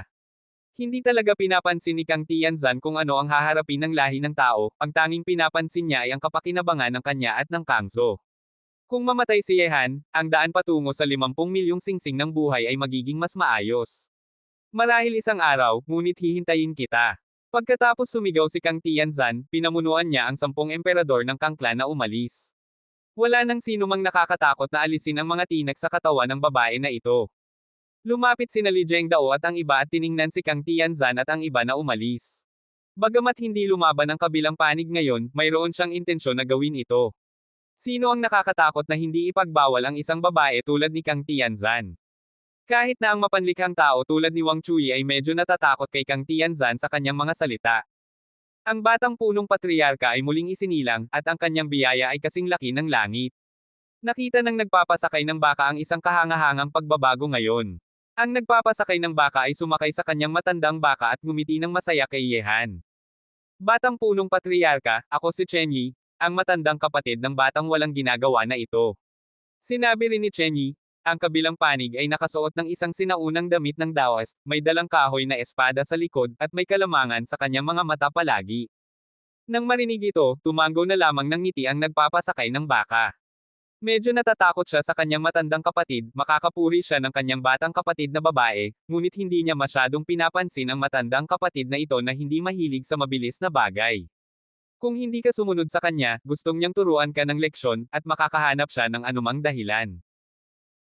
Hindi talaga pinapansin ni Kang Tianzan kung ano ang haharapin ng lahi ng tao, ang tanging pinapansin niya ay ang kapakinabangan ng kanya at ng Kangso. Kung mamatay si Yehan, ang daan patungo sa 50 milyong singsing ng buhay ay magiging mas maayos. Marahil isang araw, ngunit hihintayin kita. Pagkatapos sumigaw si Kang Tianzan, pinamunuan niya ang 10 emperador ng Kang clan na umalis. Wala nang sino mang nakakatakot na alisin ang mga tinak sa katawan ng babae na ito. Lumapit sina Li Zhengdao at ang iba at tiningnan si Kang Tianzan at ang iba na umalis. Bagamat hindi lumaban ang kabilang panig ngayon, mayroon siyang intensyon na gawin ito. Sino ang nakakatakot na hindi ipagbawal ang isang babae tulad ni Kang Tianzan? Kahit na ang mapanlikhang tao tulad ni Wang Chui ay medyo natatakot kay Kang Tianzan sa kanyang mga salita. Ang batang punong patriarka ay muling isinilang, at ang kanyang biyaya ay kasing laki ng langit. Nakita ng nagpapasakay ng baka ang isang kahangahangang pagbabago ngayon. Ang nagpapasakay ng baka ay sumakay sa kanyang matandang baka at ngumiti ng masaya kay Yehan. Batang punong patriarka, ako si Chen Yi, ang matandang kapatid ng batang walang ginagawa na ito. Sinabi rin ni Chen Yi, ang kabilang panig ay nakasuot ng isang sinaunang damit ng Daoist, may dalang kahoy na espada sa likod, at may kalamangan sa kanyang mga mata palagi. Nang marinig ito, tumango na lamang ng ngiti ang nagpapasakay ng baka. Medyo natatakot siya sa kanyang matandang kapatid, makakapuri siya ng kanyang batang kapatid na babae, ngunit hindi niya masyadong pinapansin ang matandang kapatid na ito na hindi mahilig sa mabilis na bagay. Kung hindi ka sumunod sa kanya, gustong niyang turuan ka ng leksyon, at makakahanap siya ng anumang dahilan.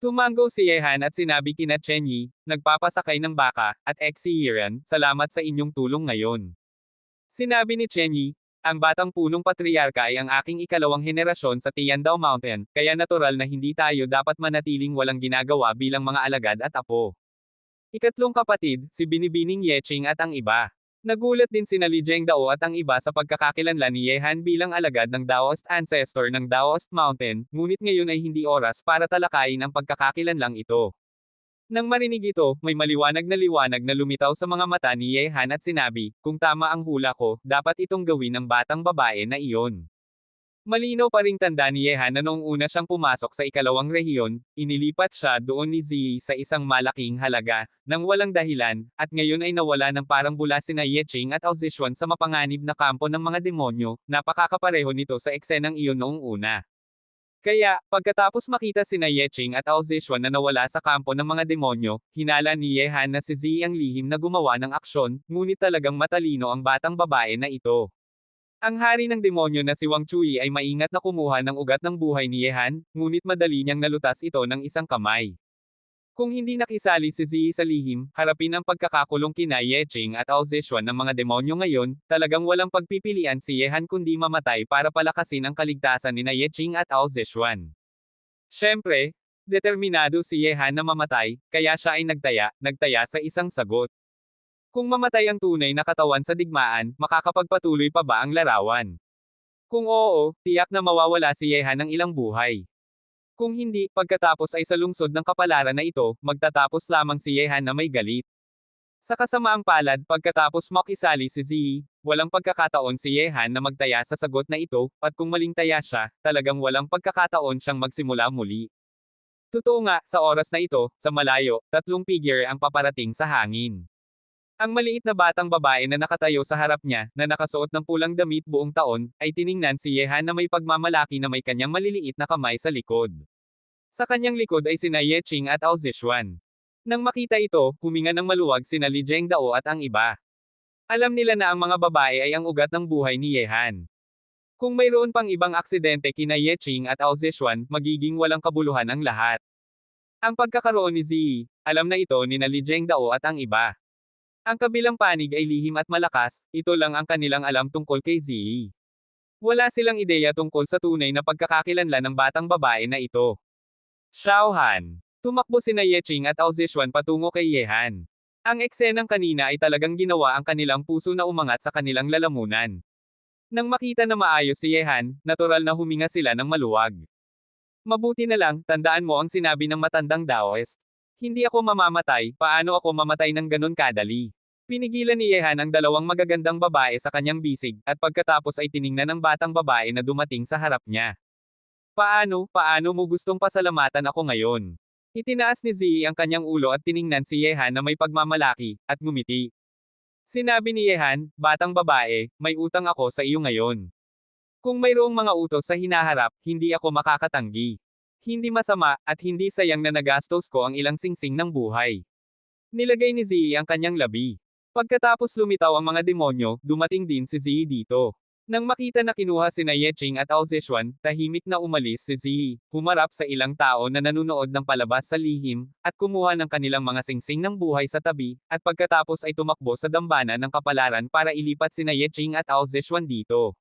Tumango si Yehan at sinabi kina Chen Yi, nagpapasakay ng baka, at Xi Yiran, salamat sa inyong tulong ngayon. Sinabi ni Chen Yi, ang batang punong patriarka ay ang aking ikalawang henerasyon sa Tiandao Mountain, kaya natural na hindi tayo dapat manatiling walang ginagawa bilang mga alagad at apo. Ikatlong kapatid, si Binibining Yeching at ang iba. Nagulat din sina Li Zhengdao at ang iba sa pagkakakilanlan ni Yehan bilang alagad ng Daoist ancestor ng Daoist Mountain, ngunit ngayon ay hindi oras para talakayin ang pagkakakilanlang ito. Nang marinig ito, may maliwanag na lumitaw sa mga mata ni Yehan at sinabi, kung tama ang hula ko, dapat itong gawin ng batang babae na iyon. Malinaw pa ring tanda ni Yehan na noong una siyang pumasok sa ikalawang rehiyon, inilipat siya doon ni Ziyi sa isang malaking halaga, nang walang dahilan, at ngayon ay nawala ng parang bula sina Yeching at Aozishuan sa mapanganib na kampo ng mga demonyo, napakakapareho nito sa eksenang iyon noong una. Kaya, pagkatapos makita sina Yeching at Aozishuan na nawala sa kampo ng mga demonyo, hinala ni Yehan na si Ziyi ang lihim na gumawa ng aksyon, ngunit talagang matalino ang batang babae na ito. Ang hari ng demonyo na si Wang Chui ay maingat na kumuha ng ugat ng buhay ni Yehan, ngunit madali niyang nalutas ito ng isang kamay. Kung hindi nakisali si Ziyi sa lihim, harapin ang pagkakakulong kina Yeching at Aozishuan ng mga demonyo ngayon, talagang walang pagpipilian si Yehan kundi mamatay para palakasin ang kaligtasan ni Yeching at Aozishuan. Siyempre, determinado si Yehan na mamatay, kaya siya ay nagtaya sa isang sagot. Kung mamatay ang tunay na katawan sa digmaan, makakapagpatuloy pa ba ang larawan? Kung oo, tiyak na mawawala si Yehan ng ilang buhay. Kung hindi, pagkatapos ay sa lungsod ng kapalaran na ito, magtatapos lamang si Yehan na may galit. Sa kasamaang palad, pagkatapos makisali si Ziyi, walang pagkakataon si Yehan na magtaya sa sagot na ito, at kung maling taya siya, talagang walang pagkakataon siyang magsimula muli. Totoo nga, sa oras na ito, sa malayo, 3 figure ang paparating sa hangin. Ang maliit na batang babae na nakatayo sa harap niya, na nakasuot ng pulang damit buong taon, ay tiningnan si Yehan na may pagmamalaki na may kanyang maliliit na kamay sa likod. Sa kanyang likod ay sina Yeching at Aozishuan. Nang makita ito, huminga ng maluwag sina Li Zhengdao at ang iba. Alam nila na ang mga babae ay ang ugat ng buhay ni Yehan. Kung mayroon pang ibang aksidente kina Yeching at Aozishuan, magiging walang kabuluhan ang lahat. Ang pagkakaroon ni Ziyi, alam na ito ni Li Zhengdao at ang iba. Ang kabilang panig ay lihim at malakas, ito lang ang kanilang alam tungkol kay Ziyi. Wala silang ideya tungkol sa tunay na pagkakakilanlan ng batang babae na ito. Xiaohan. Tumakbo sina Yeching at Aozishuan patungo kay Yehan. Ang eksenang kanina ay talagang ginawa ang kanilang puso na umangat sa kanilang lalamunan. Nang makita na maayos si Yehan, natural na huminga sila ng maluwag. Mabuti na lang, tandaan mo ang sinabi ng matandang Daoist. Hindi ako mamamatay, paano ako mamatay ng ganun kadali? Pinigilan ni Yehan ang dalawang magagandang babae sa kanyang bisig, at pagkatapos ay tiningnan ng batang babae na dumating sa harap niya. Paano mo gustong pasalamatan ako ngayon? Itinaas ni Ziyi ang kanyang ulo at tiningnan si Yehan na may pagmamalaki, at ngumiti. Sinabi ni Yehan, batang babae, may utang ako sa iyo ngayon. Kung mayroong mga utos sa hinaharap, hindi ako makakatanggi. Hindi masama, at hindi sayang na nagastos ko ang ilang singsing ng buhay. Nilagay ni Ziyi ang kanyang labi. Pagkatapos lumitaw ang mga demonyo, dumating din si Ziyi dito. Nang makita na kinuha sina Yeching at Ao Zishuan, tahimik na umalis si Ziyi, humarap sa ilang tao na nanunood ng palabas sa lihim, at kumuha ng kanilang mga singsing ng buhay sa tabi, at pagkatapos ay tumakbo sa dambana ng kapalaran para ilipat sina Yeching at Ao Zishuan dito.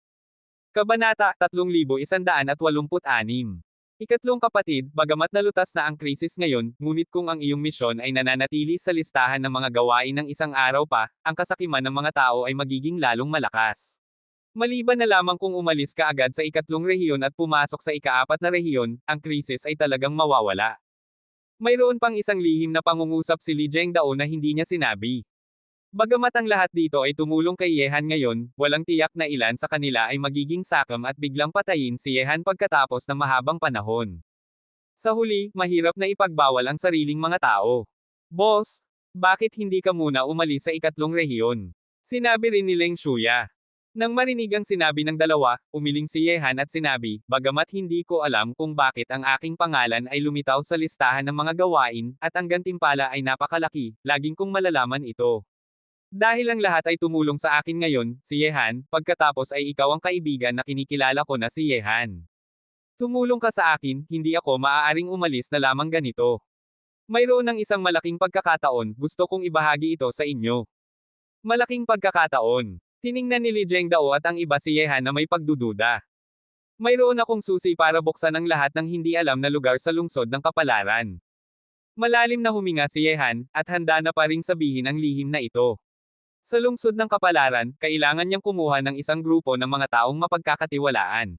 Kabanata 3186. Ikatlong kapatid, bagamat nalutas na ang krisis ngayon, ngunit kung ang iyong misyon ay nananatili sa listahan ng mga gawain ng isang araw pa, ang kasakiman ng mga tao ay magiging lalong malakas. Maliban na lamang kung umalis ka agad sa ikatlong rehiyon at pumasok sa ikaapat na rehiyon, ang krisis ay talagang mawawala. Mayroon pang isang lihim na pangungusap si Li Zhengdao na hindi niya sinabi. Bagamat ang lahat dito ay tumulong kay Yehan ngayon, walang tiyak na ilan sa kanila ay magiging sakam at biglang patayin si Yehan pagkatapos ng mahabang panahon. Sa huli, mahirap na ipagbawal ang sariling mga tao. Boss, bakit hindi ka muna umalis sa ikatlong rehiyon? Sinabi rin ni Leng Shuya. Nang marinig ang sinabi ng dalawa, umiling si Yehan at sinabi, bagamat hindi ko alam kung bakit ang aking pangalan ay lumitaw sa listahan ng mga gawain, at ang gantimpala ay napakalaki, laging kong malalaman ito. Dahil ang lahat ay tumulong sa akin ngayon, si Yehan, pagkatapos ay ikaw ang kaibigan na kinikilala ko na si Yehan. Tumulong ka sa akin, hindi ako maaaring umalis na lamang ganito. Mayroon ng isang malaking pagkakataon, gusto kong ibahagi ito sa inyo. Malaking pagkakataon. Tiningnan ni Li Zhengdao at ang iba si Yehan na may pagdududa. Mayroon akong susi para buksan ang lahat ng hindi alam na lugar sa lungsod ng kapalaran. Malalim na huminga si Yehan, at handa na pa ring sabihin ang lihim na ito. Sa lungsod ng kapalaran, kailangan niyang kumuha ng isang grupo ng mga taong mapagkakatiwalaan.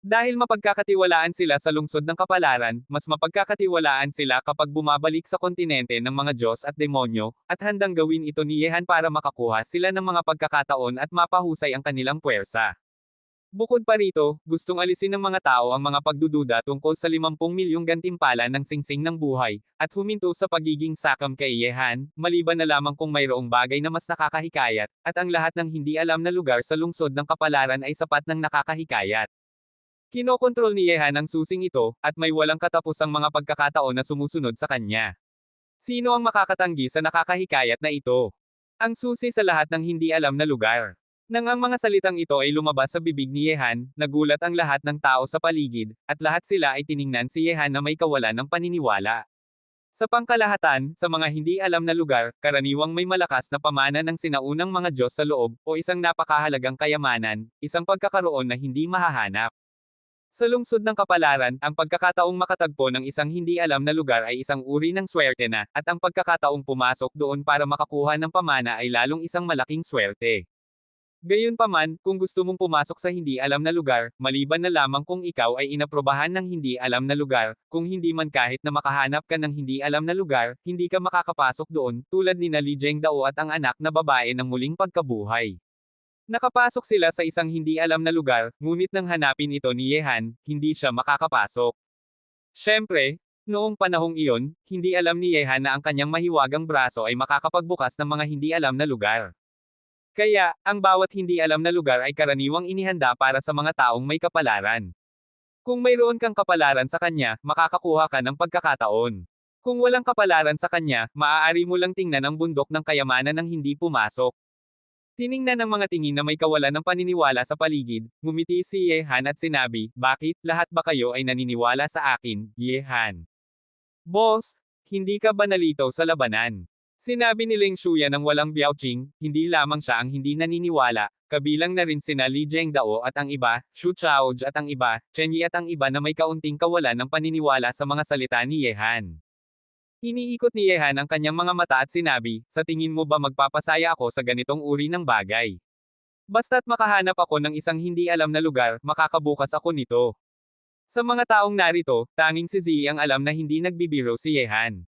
Dahil mapagkakatiwalaan sila sa lungsod ng kapalaran, mas mapagkakatiwalaan sila kapag bumabalik sa kontinente ng mga Diyos at demonyo, at handang gawin ito ni Yehan para makakuha sila ng mga pagkakataon at mapahusay ang kanilang puwersa. Bukod pa rito, gustong alisin ng mga tao ang mga pagdududa tungkol sa 50 milyong gantimpala ng singsing ng buhay, at huminto sa pagiging sakam kay Yehan, maliban na lamang kung mayroong bagay na mas nakakahikayat, at ang lahat ng hindi alam na lugar sa lungsod ng kapalaran ay sapat ng nakakahikayat. Kinokontrol ni Yehan ang susing ito, at may walang katapusang mga pagkakataon na sumusunod sa kanya. Sino ang makakatanggi sa nakakahikayat na ito? Ang susi sa lahat ng hindi alam na lugar. Nang ang mga salitang ito ay lumabas sa bibig ni Yehan, nagulat ang lahat ng tao sa paligid, at lahat sila ay tiningnan si Yehan na may kawalan ng paniniwala. Sa pangkalahatan, sa mga hindi alam na lugar, karaniwang may malakas na pamana ng sinaunang mga Diyos sa loob, o isang napakahalagang kayamanan, isang pagkakaroon na hindi mahahanap. Sa lungsod ng kapalaran, ang pagkakataong makatagpo ng isang hindi alam na lugar ay isang uri ng swerte na, at ang pagkakataong pumasok doon para makakuha ng pamana ay lalong isang malaking swerte. Gayunpaman, kung gusto mong pumasok sa hindi alam na lugar, maliban na lamang kung ikaw ay inaprobahan ng hindi alam na lugar, kung hindi man kahit na makahanap ka ng hindi alam na lugar, hindi ka makakapasok doon, tulad ni Li Zhengdao at ang anak na babae ng muling pagkabuhay. Nakapasok sila sa isang hindi alam na lugar, ngunit nang hanapin ito ni Yehan, hindi siya makakapasok. Siyempre, noong panahong iyon, hindi alam ni Yehan na ang kanyang mahiwagang braso ay makakapagbukas ng mga hindi alam na lugar. Kaya, ang bawat hindi alam na lugar ay karaniwang inihanda para sa mga taong may kapalaran. Kung mayroon kang kapalaran sa kanya, makakakuha ka ng pagkakataon. Kung walang kapalaran sa kanya, maaari mo lang tingnan ang bundok ng kayamanan ng hindi pumasok. Tiningnan ng mga tingin na may kawalan ng paniniwala sa paligid, ngumiti si Yehan at sinabi, bakit, lahat ba kayo ay naniniwala sa akin, Yehan? Boss, hindi ka ba nalito sa labanan? Sinabi ni Leng Shuya ng walang biauching, hindi lamang siya ang hindi naniniwala, kabilang na rin sina Li Zhengdao at ang iba, Xu Chaoj at ang iba, Chen Yi at ang iba na may kaunting kawalan ng paniniwala sa mga salita ni Yehan. Iniikot ni Yehan ang kanyang mga mata at sinabi, sa tingin mo ba magpapasaya ako sa ganitong uri ng bagay? Basta't makahanap ako ng isang hindi alam na lugar, makakabukas ako nito. Sa mga taong narito, tanging si Ziyi ang alam na hindi nagbibiro si Yehan.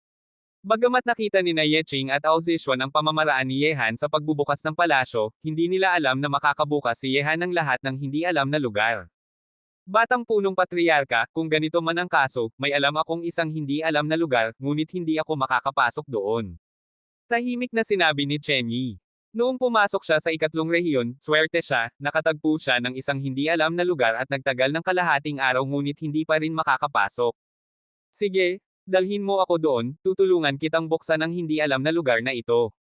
Bagamat nakita ni Yeching at Ao Zishuan ang pamamaraan ni Yehan sa pagbubukas ng palasyo, hindi nila alam na makakabukas si Yehan ng lahat ng hindi alam na lugar. Batang punong patriarka, kung ganito man ang kaso, may alam akong isang hindi alam na lugar, ngunit hindi ako makakapasok doon. Tahimik na sinabi ni Chen Yi. Noong pumasok siya sa ikatlong rehiyon, swerte siya, nakatagpo siya ng isang hindi alam na lugar at nagtagal ng kalahating araw ngunit hindi pa rin makakapasok. Sige, dalhin mo ako doon, tutulungan kitang buksan ang hindi alam na lugar na ito.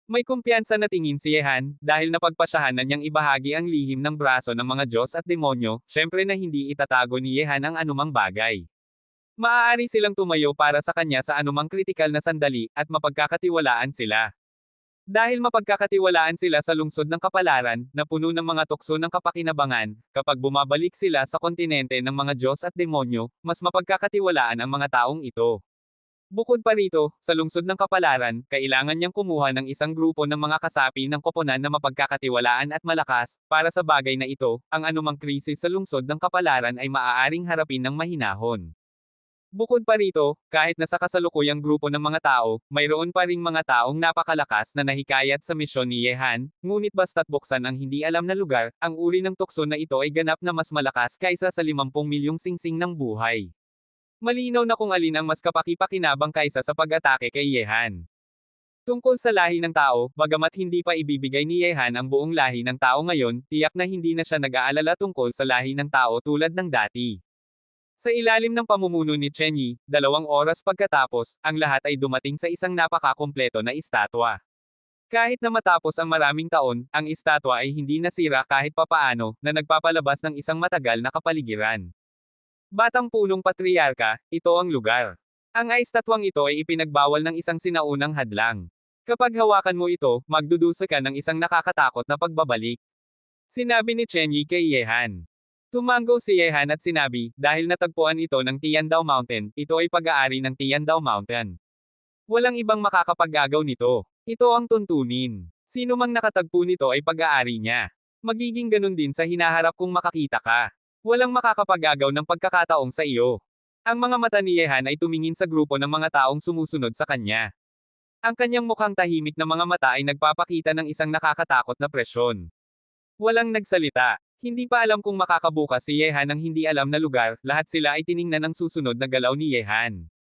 May kumpiyansa na tingin si Yehan, dahil napagpasyahan na niyang ibahagi ang lihim ng braso ng mga Diyos at demonyo, syempre na hindi itatago ni Yehan ang anumang bagay. Maaari silang tumayo para sa kanya sa anumang kritikal na sandali, at mapagkakatiwalaan sila. Dahil mapagkakatiwalaan sila sa lungsod ng kapalaran, na puno ng mga tukso ng kapakinabangan, kapag bumabalik sila sa kontinente ng mga Diyos at demonyo, mas mapagkakatiwalaan ang mga taong ito. Bukod pa rito, sa lungsod ng kapalaran, kailangan niyang kumuha ng isang grupo ng mga kasapi ng koponan na mapagkakatiwalaan at malakas, para sa bagay na ito, ang anumang krisis sa lungsod ng kapalaran ay maaaring harapin ng mahinahon. Bukod pa rito, kahit na sa kasalukuyang grupo ng mga tao, mayroon pa ring mga taong napakalakas na nahikayat sa misyon ni Yehan, ngunit basta't buksan ang hindi alam na lugar, ang uri ng tukso na ito ay ganap na mas malakas kaysa sa 50 milyong singsing ng buhay. Malinaw na kung alin ang mas kapaki-pakinabang kaysa sa pag-atake kay Yehan. Tungkol sa lahi ng tao, bagamat hindi pa ibibigay ni Yehan ang buong lahi ng tao ngayon, tiyak na hindi na siya nag-aalala tungkol sa lahi ng tao tulad ng dati. Sa ilalim ng pamumuno ni Chen Yi, 2 oras pagkatapos, ang lahat ay dumating sa isang napakakumpleto na estatwa. Kahit na matapos ang maraming taon, ang estatwa ay hindi nasira kahit papaano, na nagpapalabas ng isang matagal na kapaligiran. Batang Punong Patriarka, ito ang lugar. Ang estatwang ito ay ipinagbawal ng isang sinaunang hadlang. Kapag hawakan mo ito, magdudusa ka ng isang nakakatakot na pagbabalik. Sinabi ni Chen Yi kay Yehan. Tumango si Yehan at sinabi, dahil natagpuan ito ng Tiandao Mountain, ito ay pag-aari ng Tiandao Mountain. Walang ibang makakapag-agaw nito. Ito ang tuntunin. Sino mang nakatagpo nito ay pag-aari niya. Magiging ganun din sa hinaharap kung makakita ka. Walang makakapag-agaw ng pagkakataong sa iyo. Ang mga mata ni Yehan ay tumingin sa grupo ng mga taong sumusunod sa kanya. Ang kanyang mukhang tahimik na mga mata ay nagpapakita ng isang nakakatakot na presyon. Walang nagsalita. Hindi pa alam kung makakabukas si Yehan ng hindi alam na lugar, lahat sila ay tiningnan ng susunod na galaw ni Yehan.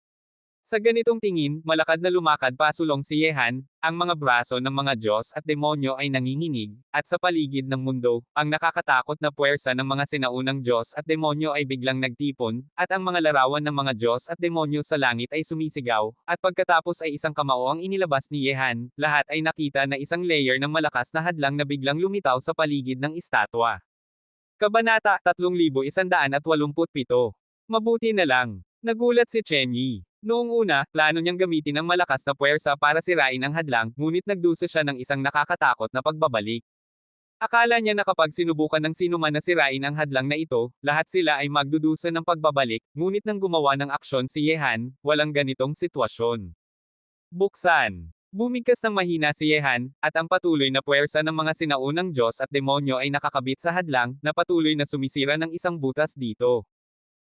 Sa ganitong tingin, malakad na lumakad pasulong si Yehan, ang mga braso ng mga Diyos at demonyo ay nanginginig, at sa paligid ng mundo, ang nakakatakot na puwersa ng mga sinaunang Diyos at demonyo ay biglang nagtipon, at ang mga larawan ng mga Diyos at demonyo sa langit ay sumisigaw, at pagkatapos ay isang kamao ang inilabas ni Yehan, lahat ay nakita na isang layer ng malakas na hadlang na biglang lumitaw sa paligid ng estatwa. Kabanata 3187. Mabuti na lang. Nagulat si Chen Yi. Noong una, plano niyang gamitin ang malakas na puwersa para sirain ang hadlang, ngunit nagdusa siya ng isang nakakatakot na pagbabalik. Akala niya na kapag sinubukan ng sinuman na sirain ang hadlang na ito, lahat sila ay magdudusa ng pagbabalik, ngunit nang gumawa ng aksyon si Yehan, walang ganitong sitwasyon. Buksan. Bumigkas ng mahina si Yehan, at ang patuloy na puwersa ng mga sinaunang Diyos at demonyo ay nakakabit sa hadlang, na patuloy na sumisira ng isang butas dito.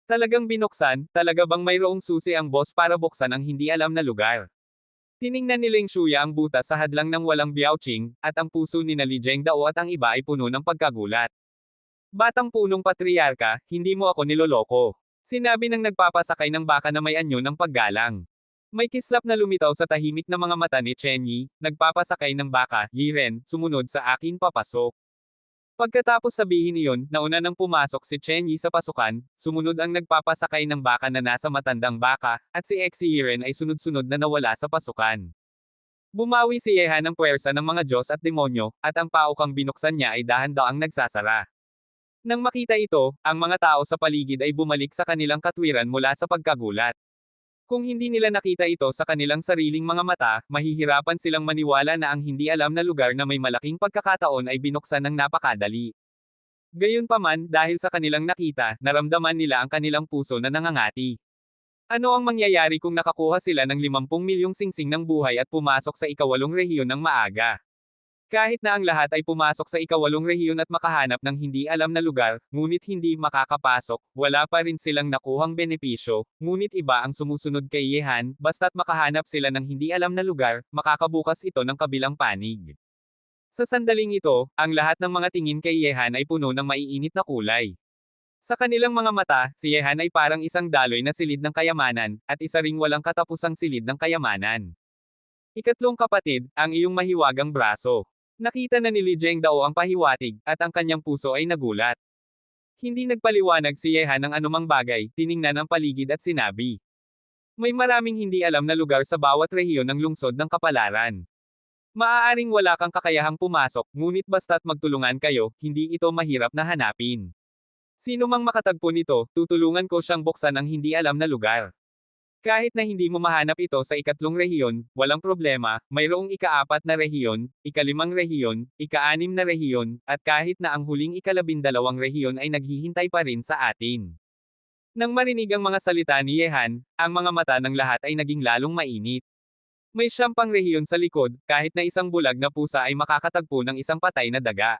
Talagang binuksan, talaga bang mayroong susi ang boss para buksan ang hindi alam na lugar? Tiningnan ni Leng Shuya ang butas sa hadlang ng walang biaoqing, at ang puso ni Li Zhengdao at ang iba ay puno ng pagkagulat. Batang Punong Patriarka, hindi mo ako niloloko. Sinabi ng nagpapasakay ng baka na may anyo ng paggalang. May kislap na lumitaw sa tahimik na mga mata ni Chen Yi, nagpapasakay ng baka, Yi Ren, sumunod sa akin papasok. Pagkatapos sabihin iyon, nauna nang pumasok si Chen Yi sa pasukan, sumunod ang nagpapasakay ng baka na nasa matandang baka, at si Xi Yiren ay sunod-sunod na nawala sa pasukan. Bumawi si Yehan ng puwersa ng mga Diyos at demonyo, at ang paukang binuksan niya ay dahan-daang nagsasara. Nang makita ito, ang mga tao sa paligid ay bumalik sa kanilang katwiran mula sa pagkagulat. Kung hindi nila nakita ito sa kanilang sariling mga mata, mahihirapan silang maniwala na ang hindi alam na lugar na may malaking pagkakataon ay binuksan ng napakadali. Gayunpaman, dahil sa kanilang nakita, naramdaman nila ang kanilang puso na nangangati. Ano ang mangyayari kung nakakuha sila ng 50 milyong singsing ng buhay at pumasok sa ika-8 rehiyon ng maaga? Kahit na ang lahat ay pumasok sa ika-8 rehiyon at makahanap ng hindi alam na lugar, ngunit hindi makakapasok, wala pa rin silang nakuhang benepisyo, ngunit iba ang sumusunod kay Yehan, basta't makahanap sila ng hindi alam na lugar, makakabukas ito ng kabilang panig. Sa sandaling ito, ang lahat ng mga tingin kay Yehan ay puno ng maiinit na kulay. Sa kanilang mga mata, si Yehan ay parang isang daloy na silid ng kayamanan, at isa ring walang katapusang silid ng kayamanan. Ikatlong kapatid, ang iyong mahiwagang braso. Nakita na ni Li Zhengdao ang pahiwatig, at ang kanyang puso ay nagulat. Hindi nagpaliwanag si Yehan ng anumang bagay, tiningnan ang paligid at sinabi. May maraming hindi alam na lugar sa bawat rehiyon ng lungsod ng kapalaran. Maaaring wala kang kakayahang pumasok, ngunit basta't magtulungan kayo, hindi ito mahirap na hanapin. Sino mang makatagpo nito, tutulungan ko siyang buksan ang hindi alam na lugar. Kahit na hindi mo mahanap ito sa ikatlong rehiyon, walang problema, mayroong ikaapat na rehiyon, ikalimang rehiyon, ikaanim na rehiyon, at kahit na ang huling ikalabindalawang rehiyon ay naghihintay pa rin sa atin. Nang marinig ang mga salita ni Yehan, ang mga mata ng lahat ay naging lalong mainit. May siyam pang rehiyon sa likod, kahit na isang bulag na pusa ay makakatagpo ng isang patay na daga.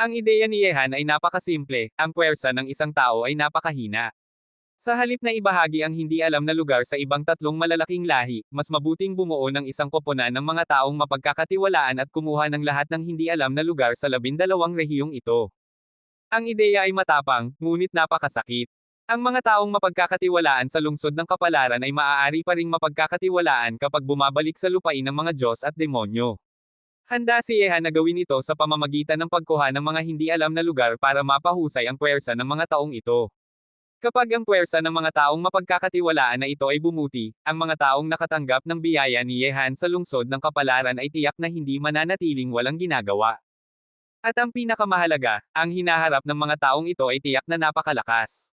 Ang ideya ni Yehan ay napakasimple, ang puwersa ng isang tao ay napakahina. Sa halip na ibahagi ang hindi alam na lugar sa ibang tatlong malalaking lahi, mas mabuting bumuo ng isang koponan ng mga taong mapagkakatiwalaan at kumuha ng lahat ng hindi alam na lugar sa 12 rehiyong ito. Ang ideya ay matapang, ngunit napakasakit. Ang mga taong mapagkakatiwalaan sa lungsod ng kapalaran ay maaari pa ring mapagkakatiwalaan kapag bumabalik sa lupain ng mga Diyos at demonyo. Handa si Yehan na gawin ito sa pamamagitan ng pagkuha ng mga hindi alam na lugar para mapahusay ang puwersa ng mga taong ito. Kapag ang puwersa ng mga taong mapagkakatiwalaan na ito ay bumuti, ang mga taong nakatanggap ng biyaya ni Yehan sa lungsod ng kapalaran ay tiyak na hindi mananatiling walang ginagawa. At ang pinakamahalaga, ang hinaharap ng mga taong ito ay tiyak na napakalakas.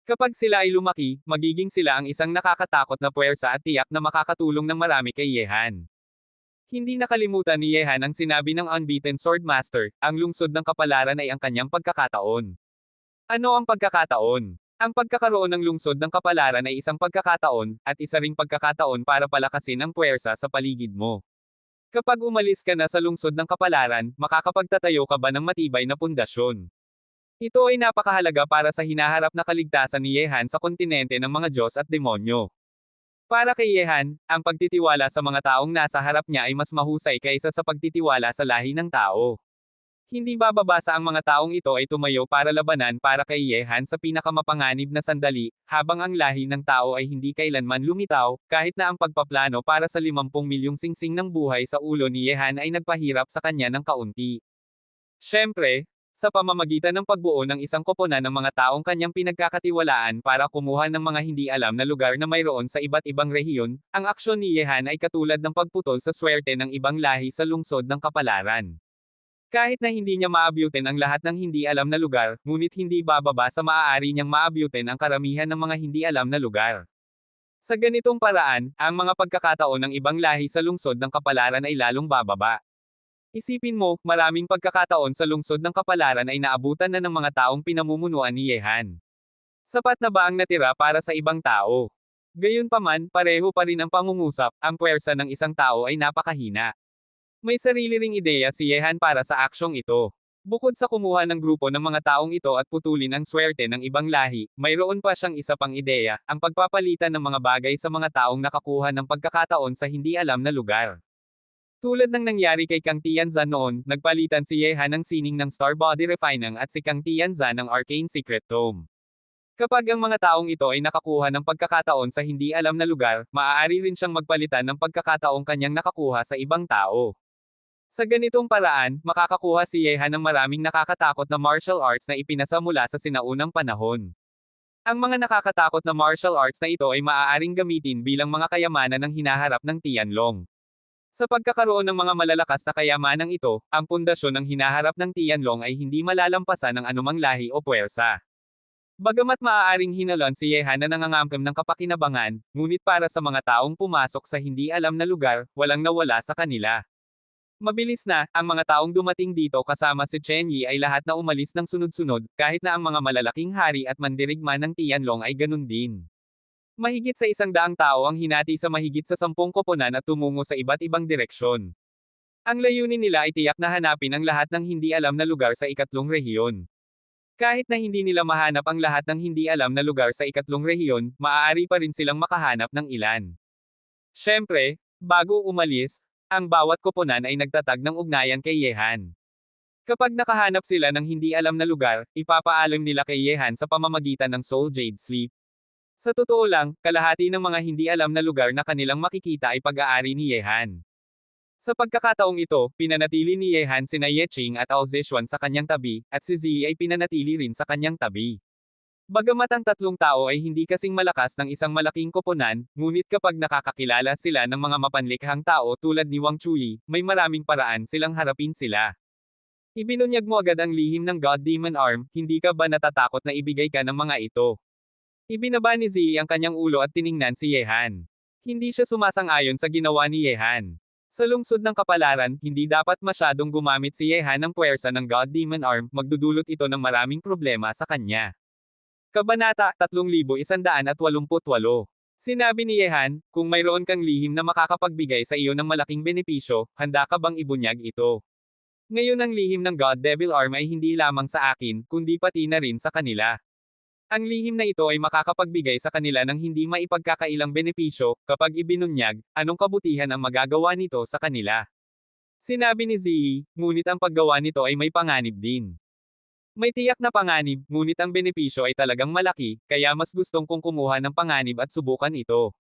Kapag sila ay lumaki, magiging sila ang isang nakakatakot na puwersa at tiyak na makakatulong ng marami kay Yehan. Hindi nakalimutan ni Yehan ang sinabi ng unbeaten Swordmaster, ang lungsod ng kapalaran ay ang kanyang pagkakataon. Ano ang pagkakataon? Ang pagkakaroon ng lungsod ng kapalaran ay isang pagkakataon, at isa ring pagkakataon para palakasin ang puwersa sa paligid mo. Kapag umalis ka na sa lungsod ng kapalaran, makakapagtatayo ka ba ng matibay na pundasyon? Ito ay napakahalaga para sa hinaharap na kaligtasan ni Yehan sa kontinente ng mga Diyos at demonyo. Para kay Yehan, ang pagtitiwala sa mga taong nasa harap niya ay mas mahusay kaysa sa pagtitiwala sa lahi ng tao. Hindi bababasa ang mga taong ito ay tumayo para labanan para kay Yehan sa pinakamapanganib na sandali, habang ang lahi ng tao ay hindi kailanman lumitaw, kahit na ang pagpaplano para sa 50 milyong singsing ng buhay sa ulo ni Yehan ay nagpahirap sa kanya ng kaunti. Siyempre, sa pamamagitan ng pagbuo ng isang koponan ng mga taong kanyang pinagkakatiwalaan para kumuha ng mga hindi alam na lugar na mayroon sa iba't ibang rehiyon, ang aksyon ni Yehan ay katulad ng pagputol sa swerte ng ibang lahi sa lungsod ng kapalaran. Kahit na hindi niya maabyutin ang lahat ng hindi alam na lugar, ngunit hindi bababa sa maaari niyang maabyutin ang karamihan ng mga hindi alam na lugar. Sa ganitong paraan, ang mga pagkakataon ng ibang lahi sa lungsod ng kapalaran ay lalong bababa. Isipin mo, maraming pagkakataon sa lungsod ng kapalaran ay naabutan na ng mga taong pinamumunuan ni Yehan. Sapat na ba ang natira para sa ibang tao? Gayunpaman, pareho pa rin ang pangungusap, ang puwersa ng isang tao ay napakahina. May sarili ring ideya si Yehan para sa aksyong ito. Bukod sa kumuha ng grupo ng mga taong ito at putulin ang swerte ng ibang lahi, mayroon pa siyang isa pang ideya, ang pagpapalitan ng mga bagay sa mga taong nakakuha ng pagkakataon sa hindi alam na lugar. Tulad ng nangyari kay Kang Tianzan noon, nagpalitan si Yehan ng sining ng Star Body Refining at si Kang Tianzan ng Arcane Secret Tome. Kapag ang mga taong ito ay nakakuha ng pagkakataon sa hindi alam na lugar, maaari rin siyang magpalitan ng pagkakataong kanyang nakakuha sa ibang tao. Sa ganitong paraan, makakakuha si Yehan ng maraming nakakatakot na martial arts na ipinasa mula sa sinaunang panahon. Ang mga nakakatakot na martial arts na ito ay maaaring gamitin bilang mga kayamanan ng hinaharap ng Tianlong. Sa pagkakaroon ng mga malalakas na kayamanang ito, ang pundasyon ng hinaharap ng Tianlong ay hindi malalampasan ng anumang lahi o puwersa. Bagamat maaaring hinalon si Yehan na nangangamkam ng kapakinabangan, ngunit para sa mga taong pumasok sa hindi alam na lugar, walang nawala sa kanila. Mabilis na, ang mga taong dumating dito kasama si Chen Yi ay lahat na umalis ng sunod-sunod, kahit na ang mga malalaking hari at mandirigma ng Tianlong ay ganun din. Mahigit sa 100 tao ang hinati sa mahigit sa 10 koponan at tumungo sa iba't ibang direksyon. Ang layunin nila ay tiyak na hanapin ang lahat ng hindi alam na lugar sa ikatlong rehiyon. Kahit na hindi nila mahanap ang lahat ng hindi alam na lugar sa ikatlong rehiyon, maaari pa rin silang makahanap ng ilan. Siyempre, bago umalis, ang bawat koponan ay nagtatag ng ugnayan kay Yehan. Kapag nakahanap sila ng hindi alam na lugar, ipapaalam nila kay Yehan sa pamamagitan ng Soul Jade Sleep. Sa totoo lang, kalahati ng mga hindi alam na lugar na kanilang makikita ay pag-aari ni Yehan. Sa pagkakataong ito, pinanatili ni Yehan sina Yeqing at Ao Zishuan sa kanyang tabi, at si Zi ay pinanatili rin sa kanyang tabi. Bagamat ang tatlong tao ay hindi kasing malakas ng isang malaking koponan, ngunit kapag nakakakilala sila ng mga mapanlikhang tao tulad ni Wang Chui, may maraming paraan silang harapin sila. Ibinunyag mo agad ang lihim ng God Demon Arm, hindi ka ba natatakot na ibigay ka ng mga ito? Ibinaba ni Ziyi ang kanyang ulo at tiningnan si Yehan. Hindi siya sumasang-ayon sa ginawa ni Yehan. Sa lungsod ng kapalaran, hindi dapat masyadong gumamit si Yehan ng puwersa ng God Demon Arm, magdudulot ito ng maraming problema sa kanya. Kabanata 3188. Sinabi ni Yehan, kung mayroon kang lihim na makakapagbigay sa iyo ng malaking benepisyo, handa ka bang ibunyag ito? Ngayon ang lihim ng God Devil Arm ay hindi lamang sa akin, kundi pati na rin sa kanila. Ang lihim na ito ay makakapagbigay sa kanila ng hindi maipagkakailang benepisyo, kapag ibinunyag, anong kabutihan ang magagawa nito sa kanila? Sinabi ni Ziyi, ngunit ang paggawa nito ay may panganib din. May tiyak na panganib, ngunit ang benepisyo ay talagang malaki, kaya mas gustong kong kumuha ng panganib at subukan ito.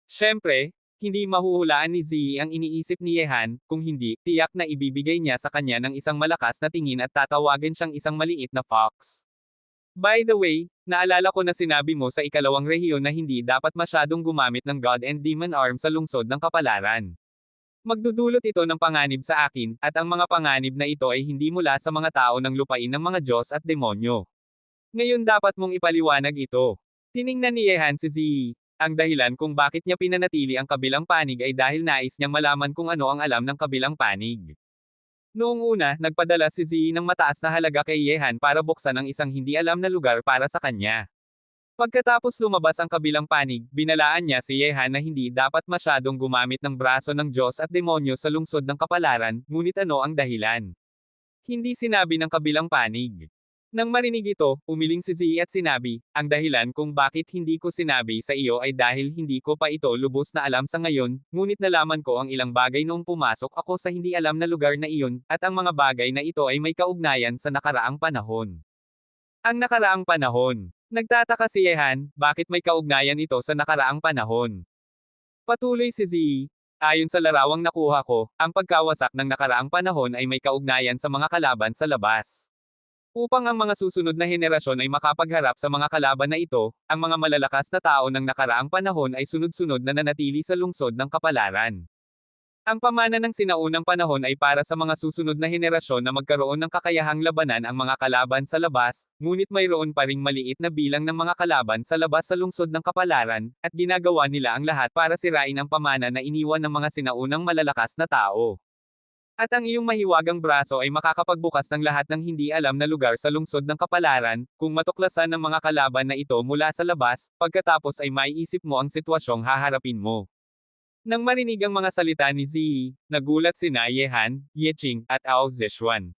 Siyempre, hindi mahuhulaan ni Ziyi ang iniisip ni Yehan, kung hindi, tiyak na ibibigay niya sa kanya ng isang malakas na tingin at tatawagin siyang isang maliit na fox. By the way, naalala ko na sinabi mo sa ikalawang rehiyon na hindi dapat masyadong gumamit ng God and Demon Arm sa lungsod ng kapalaran. Magdudulot ito ng panganib sa akin, at ang mga panganib na ito ay hindi mula sa mga tao ng lupain ng mga Diyos at demonyo. Ngayon dapat mong ipaliwanag ito. Tiningnan ni Yehan si Ziyi. Ang dahilan kung bakit niya pinanatili ang kabilang panig ay dahil nais niyang malaman kung ano ang alam ng kabilang panig. Noong una, nagpadala si Ziyi ng mataas na halaga kay Yehan para buksan ang isang hindi alam na lugar para sa kanya. Pagkatapos lumabas ang kabilang panig, binalaan niya si Yehan na hindi dapat masyadong gumamit ng braso ng Diyos at demonyo sa lungsod ng kapalaran, ngunit ano ang dahilan? Hindi sinabi ng kabilang panig. Nang marinig ito, umiling si Ziyi at sinabi, ang dahilan kung bakit hindi ko sinabi sa iyo ay dahil hindi ko pa ito lubos na alam sa ngayon, ngunit nalaman ko ang ilang bagay noong pumasok ako sa hindi alam na lugar na iyon, at ang mga bagay na ito ay may kaugnayan sa nakaraang panahon. Ang nakaraang panahon. Nagtataka si Yehan, bakit may kaugnayan ito sa nakaraang panahon. Patuloy si Ziyi. Ayon sa larawang nakuha ko, ang pagkawasak ng nakaraang panahon ay may kaugnayan sa mga kalaban sa labas. Upang ang mga susunod na henerasyon ay makapagharap sa mga kalaban na ito, ang mga malalakas na tao ng nakaraang panahon ay sunod-sunod na nanatili sa lungsod ng kapalaran. Ang pamana ng sinaunang panahon ay para sa mga susunod na henerasyon na magkaroon ng kakayahang labanan ang mga kalaban sa labas, ngunit mayroon pa ring maliit na bilang ng mga kalaban sa labas sa lungsod ng kapalaran, at ginagawa nila ang lahat para sirain ang pamana na iniwan ng mga sinaunang malalakas na tao. At ang iyong mahiwagang braso ay makakapagbukas ng lahat ng hindi alam na lugar sa lungsod ng kapalaran, kung matuklasan ng mga kalaban na ito mula sa labas, pagkatapos ay maiisip mo ang sitwasyong haharapin mo. Nang marinig ang mga salita ni Ziyi, nagulat sina Yehan, Yeqing, at Ao Zishuan.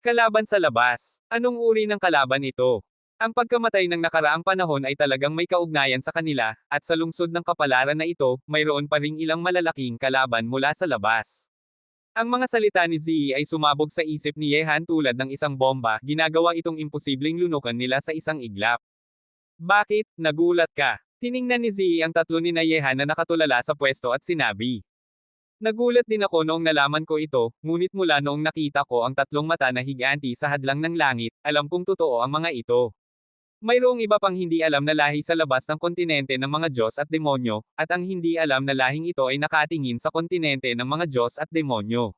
Kalaban sa labas. Anong uri ng kalaban ito? Ang pagkamatay ng nakaraang panahon ay talagang may kaugnayan sa kanila, at sa lungsod ng kapalaran na ito, mayroon pa ring ilang malalaking kalaban mula sa labas. Ang mga salita ni Ziyi ay sumabog sa isip ni Yehan tulad ng isang bomba, ginagawa itong imposibleng lunukan nila sa isang iglap. Bakit, nagulat ka? Tiningnan ni Ziyi ang tatlo ni Yehan na nakatulala sa pwesto at sinabi. Nagulat din ako noong nalaman ko ito, ngunit mula noong nakita ko ang tatlong mata na higanti sa hadlang ng langit, alam kong totoo ang mga ito. Mayroong iba pang hindi alam na lahi sa labas ng kontinente ng mga Diyos at demonyo, at ang hindi alam na lahing ito ay nakatingin sa kontinente ng mga Diyos at demonyo.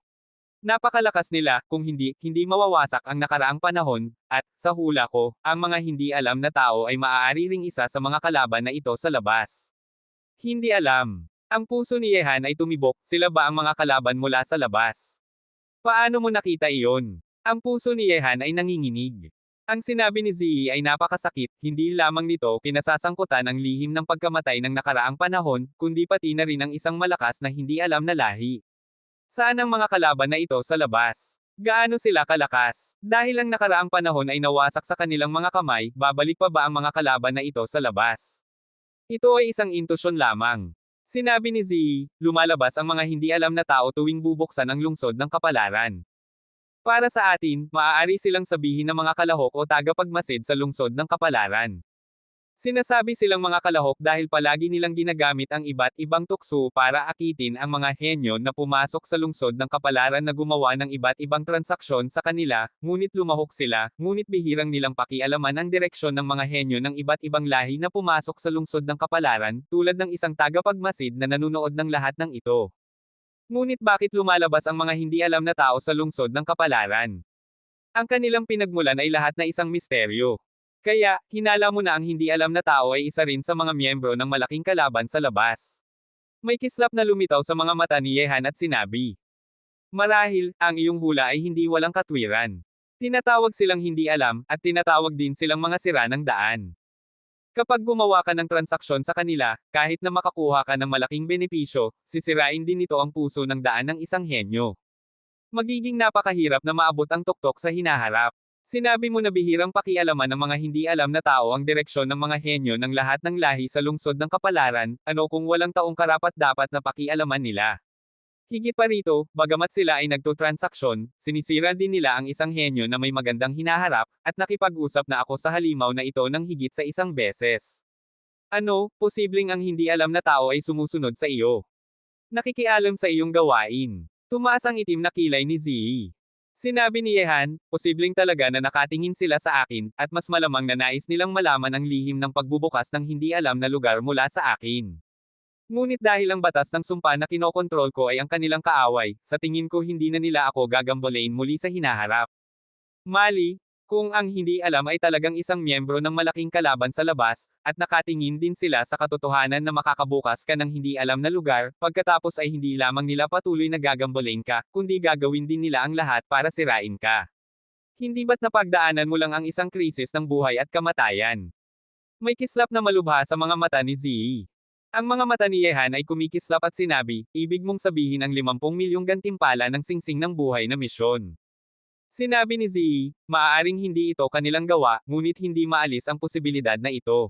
Napakalakas nila, kung hindi mawawasak ang nakaraang panahon, at, sa hula ko, ang mga hindi alam na tao ay maaari ring isa sa mga kalaban na ito sa labas. Hindi alam. Ang puso ni Yehan ay tumibok, sila ba ang mga kalaban mula sa labas? Paano mo nakita iyon? Ang puso ni Yehan ay nanginginig. Ang sinabi ni Ziyi ay napakasakit, hindi lamang nito kinasasangkutan ang lihim ng pagkamatay ng nakaraang panahon, kundi pati na rin ang isang malakas na hindi alam na lahi. Saan ang mga kalaban na ito sa labas? Gaano sila kalakas? Dahil ang nakaraang panahon ay nawasak sa kanilang mga kamay, babalik pa ba ang mga kalaban na ito sa labas? Ito ay isang intusyon lamang. Sinabi ni Ziyi, lumalabas ang mga hindi alam na tao tuwing bubuksan ang lungsod ng kapalaran. Para sa atin, maaari silang sabihin ng mga kalahok o tagapagmasid sa lungsod ng kapalaran. Sinasabi silang mga kalahok dahil palagi nilang ginagamit ang iba't ibang tukso para akitin ang mga henyo na pumasok sa lungsod ng kapalaran na gumawa ng iba't ibang transaksyon sa kanila, ngunit lumahok sila, ngunit bihirang nilang pakialaman ang direksyon ng mga henyo ng iba't ibang lahi na pumasok sa lungsod ng kapalaran, tulad ng isang tagapagmasid na nanunood ng lahat ng ito. Ngunit bakit lumalabas ang mga hindi alam na tao sa lungsod ng kapalaran? Ang kanilang pinagmulan ay lahat na isang misteryo. Kaya, hinala mo na ang hindi alam na tao ay isa rin sa mga miyembro ng malaking kalaban sa labas. May kislap na lumitaw sa mga mata ni Yehan at sinabi, "Marahil, ang iyong hula ay hindi walang katwiran. Tinatawag silang hindi alam, at tinatawag din silang mga sira ng daan. Kapag gumawa ka ng transaksyon sa kanila, kahit na makakuha ka ng malaking benepisyo, sisirain din ito ang puso ng daan ng isang henyo. Magiging napakahirap na maabot ang tuktok sa hinaharap. Sinabi mo na bihirang pakialaman ng mga hindi alam na tao ang direksyon ng mga henyo ng lahat ng lahi sa lungsod ng kapalaran, ano kung walang taong karapat-dapat na pakialaman nila. Higit pa rito, bagamat sila ay nagtutransaksyon, sinisira din nila ang isang henyo na may magandang hinaharap, at nakipag-usap na ako sa halimaw na ito ng higit sa isang beses. Ano, posibleng ang hindi alam na tao ay sumusunod sa iyo. Nakikialam sa iyong gawain. Tumaas ang itim na kilay ni Ziyi. Sinabi ni Yehan, posibleng talaga na nakatingin sila sa akin, at mas malamang na nais nilang malaman ang lihim ng pagbubukas ng hindi alam na lugar mula sa akin. Ngunit dahil ang batas ng sumpa na kinokontrol ko ay ang kanilang kaaway, sa tingin ko hindi na nila ako gagambolain muli sa hinaharap. Mali, kung ang hindi alam ay talagang isang miyembro ng malaking kalaban sa labas, at nakatingin din sila sa katotohanan na makakabukas ka ng hindi alam na lugar, pagkatapos ay hindi lamang nila patuloy na gagambolain ka, kundi gagawin din nila ang lahat para sirain ka. Hindi ba't napagdaanan mo lang ang isang krisis ng buhay at kamatayan? May kislap na malubha sa mga mata ni Ziyi. Ang mga mata ni Yehan ay kumikislap at sinabi, ibig mong sabihin ang 50 milyong gantimpala ng singsing ng buhay na misyon. Sinabi ni Ziyi, maaaring hindi ito kanilang gawa, ngunit hindi maalis ang posibilidad na ito.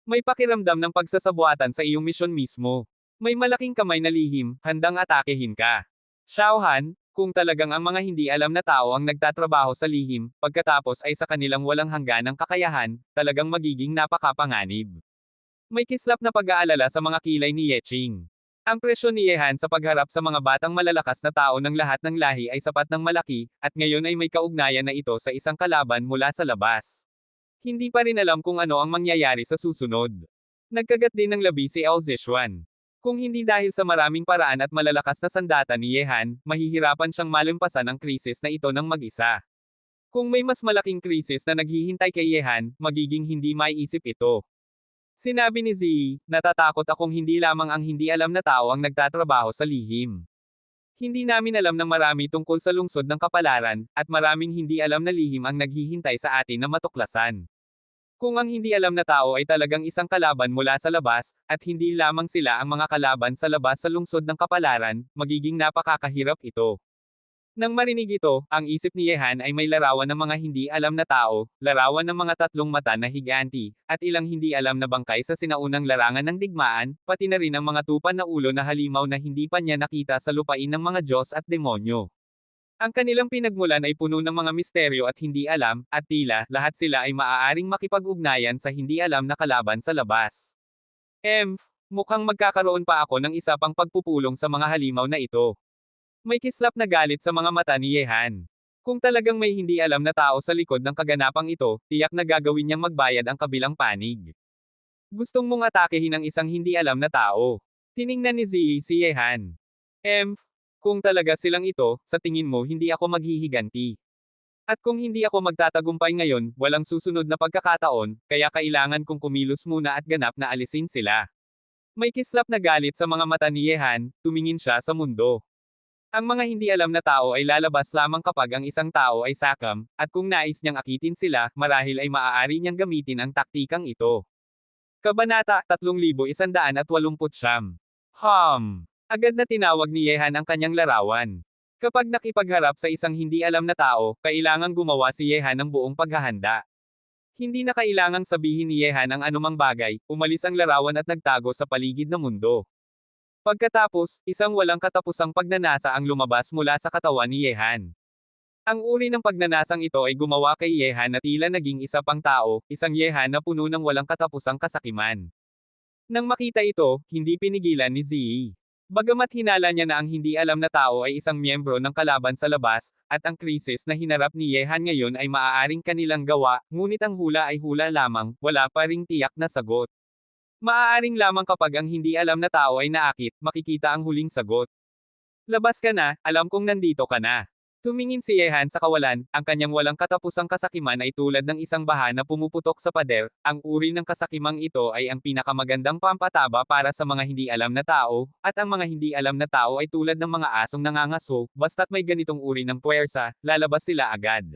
May pakiramdam ng pagsasabuatan sa iyong misyon mismo. May malaking kamay na lihim, handang atakehin ka. Xiaohan, kung talagang ang mga hindi alam na tao ang nagtatrabaho sa lihim, pagkatapos ay sa kanilang walang hangganang kakayahan, talagang magiging napakapanganib. May kislap na pag-aalala sa mga kilay ni Yeching. Ang presyon ni Yehan sa pagharap sa mga batang malalakas na tao ng lahat ng lahi ay sapat ng malaki, at ngayon ay may kaugnayan na ito sa isang kalaban mula sa labas. Hindi pa rin alam kung ano ang mangyayari sa susunod. Nagkagat din ng labi si Ao Zishuan. Kung hindi dahil sa maraming paraan at malalakas na sandata ni Yehan, mahihirapan siyang malampasan ang krisis na ito ng mag-isa. Kung may mas malaking krisis na naghihintay kay Yehan, magiging hindi maiisip ito. Sinabi ni Ziyi, natatakot akong hindi lamang ang hindi alam na tao ang nagtatrabaho sa lihim. Hindi namin alam ng marami tungkol sa lungsod ng kapalaran, at maraming hindi alam na lihim ang naghihintay sa atin na matuklasan. Kung ang hindi alam na tao ay talagang isang kalaban mula sa labas, at hindi lamang sila ang mga kalaban sa labas sa lungsod ng kapalaran, magiging napakakahirap ito. Nang marinig ito, ang isip ni Yehan ay may larawan ng mga hindi alam na tao, larawan ng mga tatlong mata na higanti, at ilang hindi alam na bangkay sa sinaunang larangan ng digmaan, pati na rin ang mga tupan na ulo na halimaw na hindi pa niya nakita sa lupain ng mga Diyos at demonyo. Ang kanilang pinagmulan ay puno ng mga misteryo at hindi alam, at tila, lahat sila ay maaaring makipag-ugnayan sa hindi alam na kalaban sa labas. Mukhang magkakaroon pa ako ng isa pang pagpupulong sa mga halimaw na ito. May kislap na galit sa mga mata ni Yehan. Kung talagang may hindi alam na tao sa likod ng kaganapang ito, tiyak na gagawin niyang magbayad ang kabilang panig. Gustong mong atakehin ang isang hindi alam na tao. Tiningnan ni Ziyi si Yehan. Kung talaga silang ito, sa tingin mo hindi ako maghihiganti. At kung hindi ako magtatagumpay ngayon, walang susunod na pagkakataon, kaya kailangan kong kumilos muna at ganap na alisin sila. May kislap na galit sa mga mata ni Yehan, tumingin siya sa mundo. Ang mga hindi alam na tao ay lalabas lamang kapag ang isang tao ay sakam, at kung nais niyang akitin sila, marahil ay maaari niyang gamitin ang taktikang ito. Kabanata 3189. Agad na tinawag ni Yehan ang kanyang larawan. Kapag nakipagharap sa isang hindi alam na tao, kailangang gumawa si Yehan ng buong paghahanda. Hindi na kailangang sabihin ni Yehan ang anumang bagay, umalis ang larawan at nagtago sa paligid ng mundo. Pagkatapos, isang walang katapusang pagnanasa ang lumabas mula sa katawan ni Yehan. Ang uri ng pagnanasang ito ay gumawa kay Yehan na tila naging isa pang tao, isang Yehan na puno ng walang katapusang kasakiman. Nang makita ito, hindi pinigilan ni Ziyi. Bagamat hinala niya na ang hindi alam na tao ay isang miyembro ng kalaban sa labas, at ang krisis na hinarap ni Yehan ngayon ay maaaring kanilang gawa, ngunit ang hula ay hula lamang, wala pa ring tiyak na sagot. Maaaring lamang kapag ang hindi alam na tao ay naakit, makikita ang huling sagot. Labas ka na, alam kong nandito ka na. Tumingin si Yehan sa kawalan, ang kanyang walang katapusang kasakiman ay tulad ng isang baha na pumuputok sa pader, ang uri ng kasakimang ito ay ang pinakamagandang pampataba para sa mga hindi alam na tao, at ang mga hindi alam na tao ay tulad ng mga asong nangangaso, basta't may ganitong uri ng puwersa, lalabas sila agad.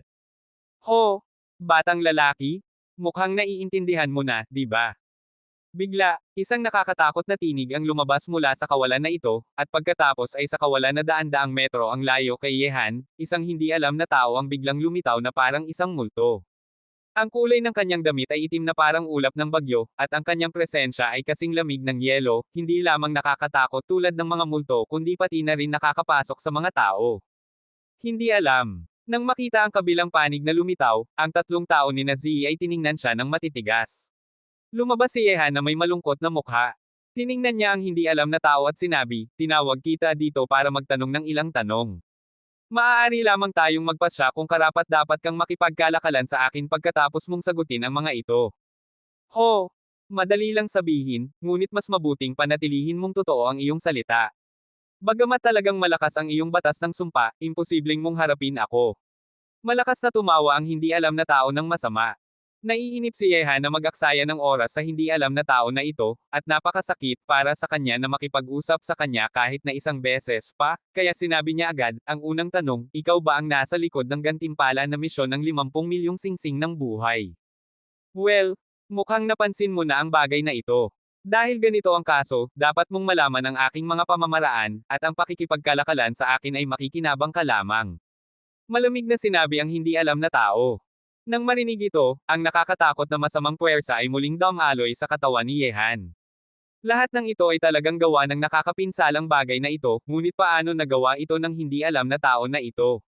Ho! Batang lalaki? Mukhang naiintindihan mo na, di ba? Bigla, isang nakakatakot na tinig ang lumabas mula sa kawalan na ito, at pagkatapos ay sa kawalan na daan-daang metro ang layo kay Yehan, isang hindi alam na tao ang biglang lumitaw na parang isang multo. Ang kulay ng kanyang damit ay itim na parang ulap ng bagyo, at ang kanyang presensya ay kasing lamig ng yelo, hindi lamang nakakatakot tulad ng mga multo kundi pati na rin nakakapasok sa mga tao. Hindi alam. Nang makita ang kabilang panig na lumitaw, ang tatlong tao ni Nazi ay tiningnan siya ng matitigas. Lumabas si Yehan na may malungkot na mukha. Tiningnan niya ang hindi alam na tao at sinabi, tinawag kita dito para magtanong ng ilang tanong. Maaari lamang tayong magpasya kung karapat-dapat kang makipagkalakalan sa akin pagkatapos mong sagutin ang mga ito. Ho! Madali lang sabihin, ngunit mas mabuting panatilihin mong totoo ang iyong salita. Bagamat talagang malakas ang iyong batas ng sumpa, imposibleng mong harapin ako. Malakas na tumawa ang hindi alam na tao ng masama. Naiinip si Yehan na mag-aksaya ng oras sa hindi alam na tao na ito, at napakasakit para sa kanya na makipag-usap sa kanya kahit na isang beses pa, kaya sinabi niya agad, ang unang tanong, ikaw ba ang nasa likod ng gantimpala na misyon ng 50 milyong singsing ng buhay? Well, mukhang napansin mo na ang bagay na ito. Dahil ganito ang kaso, dapat mong malaman ang aking mga pamamaraan, at ang pakikipagkalakalan sa akin ay makikinabang ka lamang. Malamig na sinabi ang hindi alam na tao. Nang marinig ito, ang nakakatakot na masamang puwersa ay muling dumaloy sa katawan ni Yehan. Lahat ng ito ay talagang gawa ng nakakapinsalang bagay na ito, ngunit paano nagawa ito ng hindi alam na tao na ito?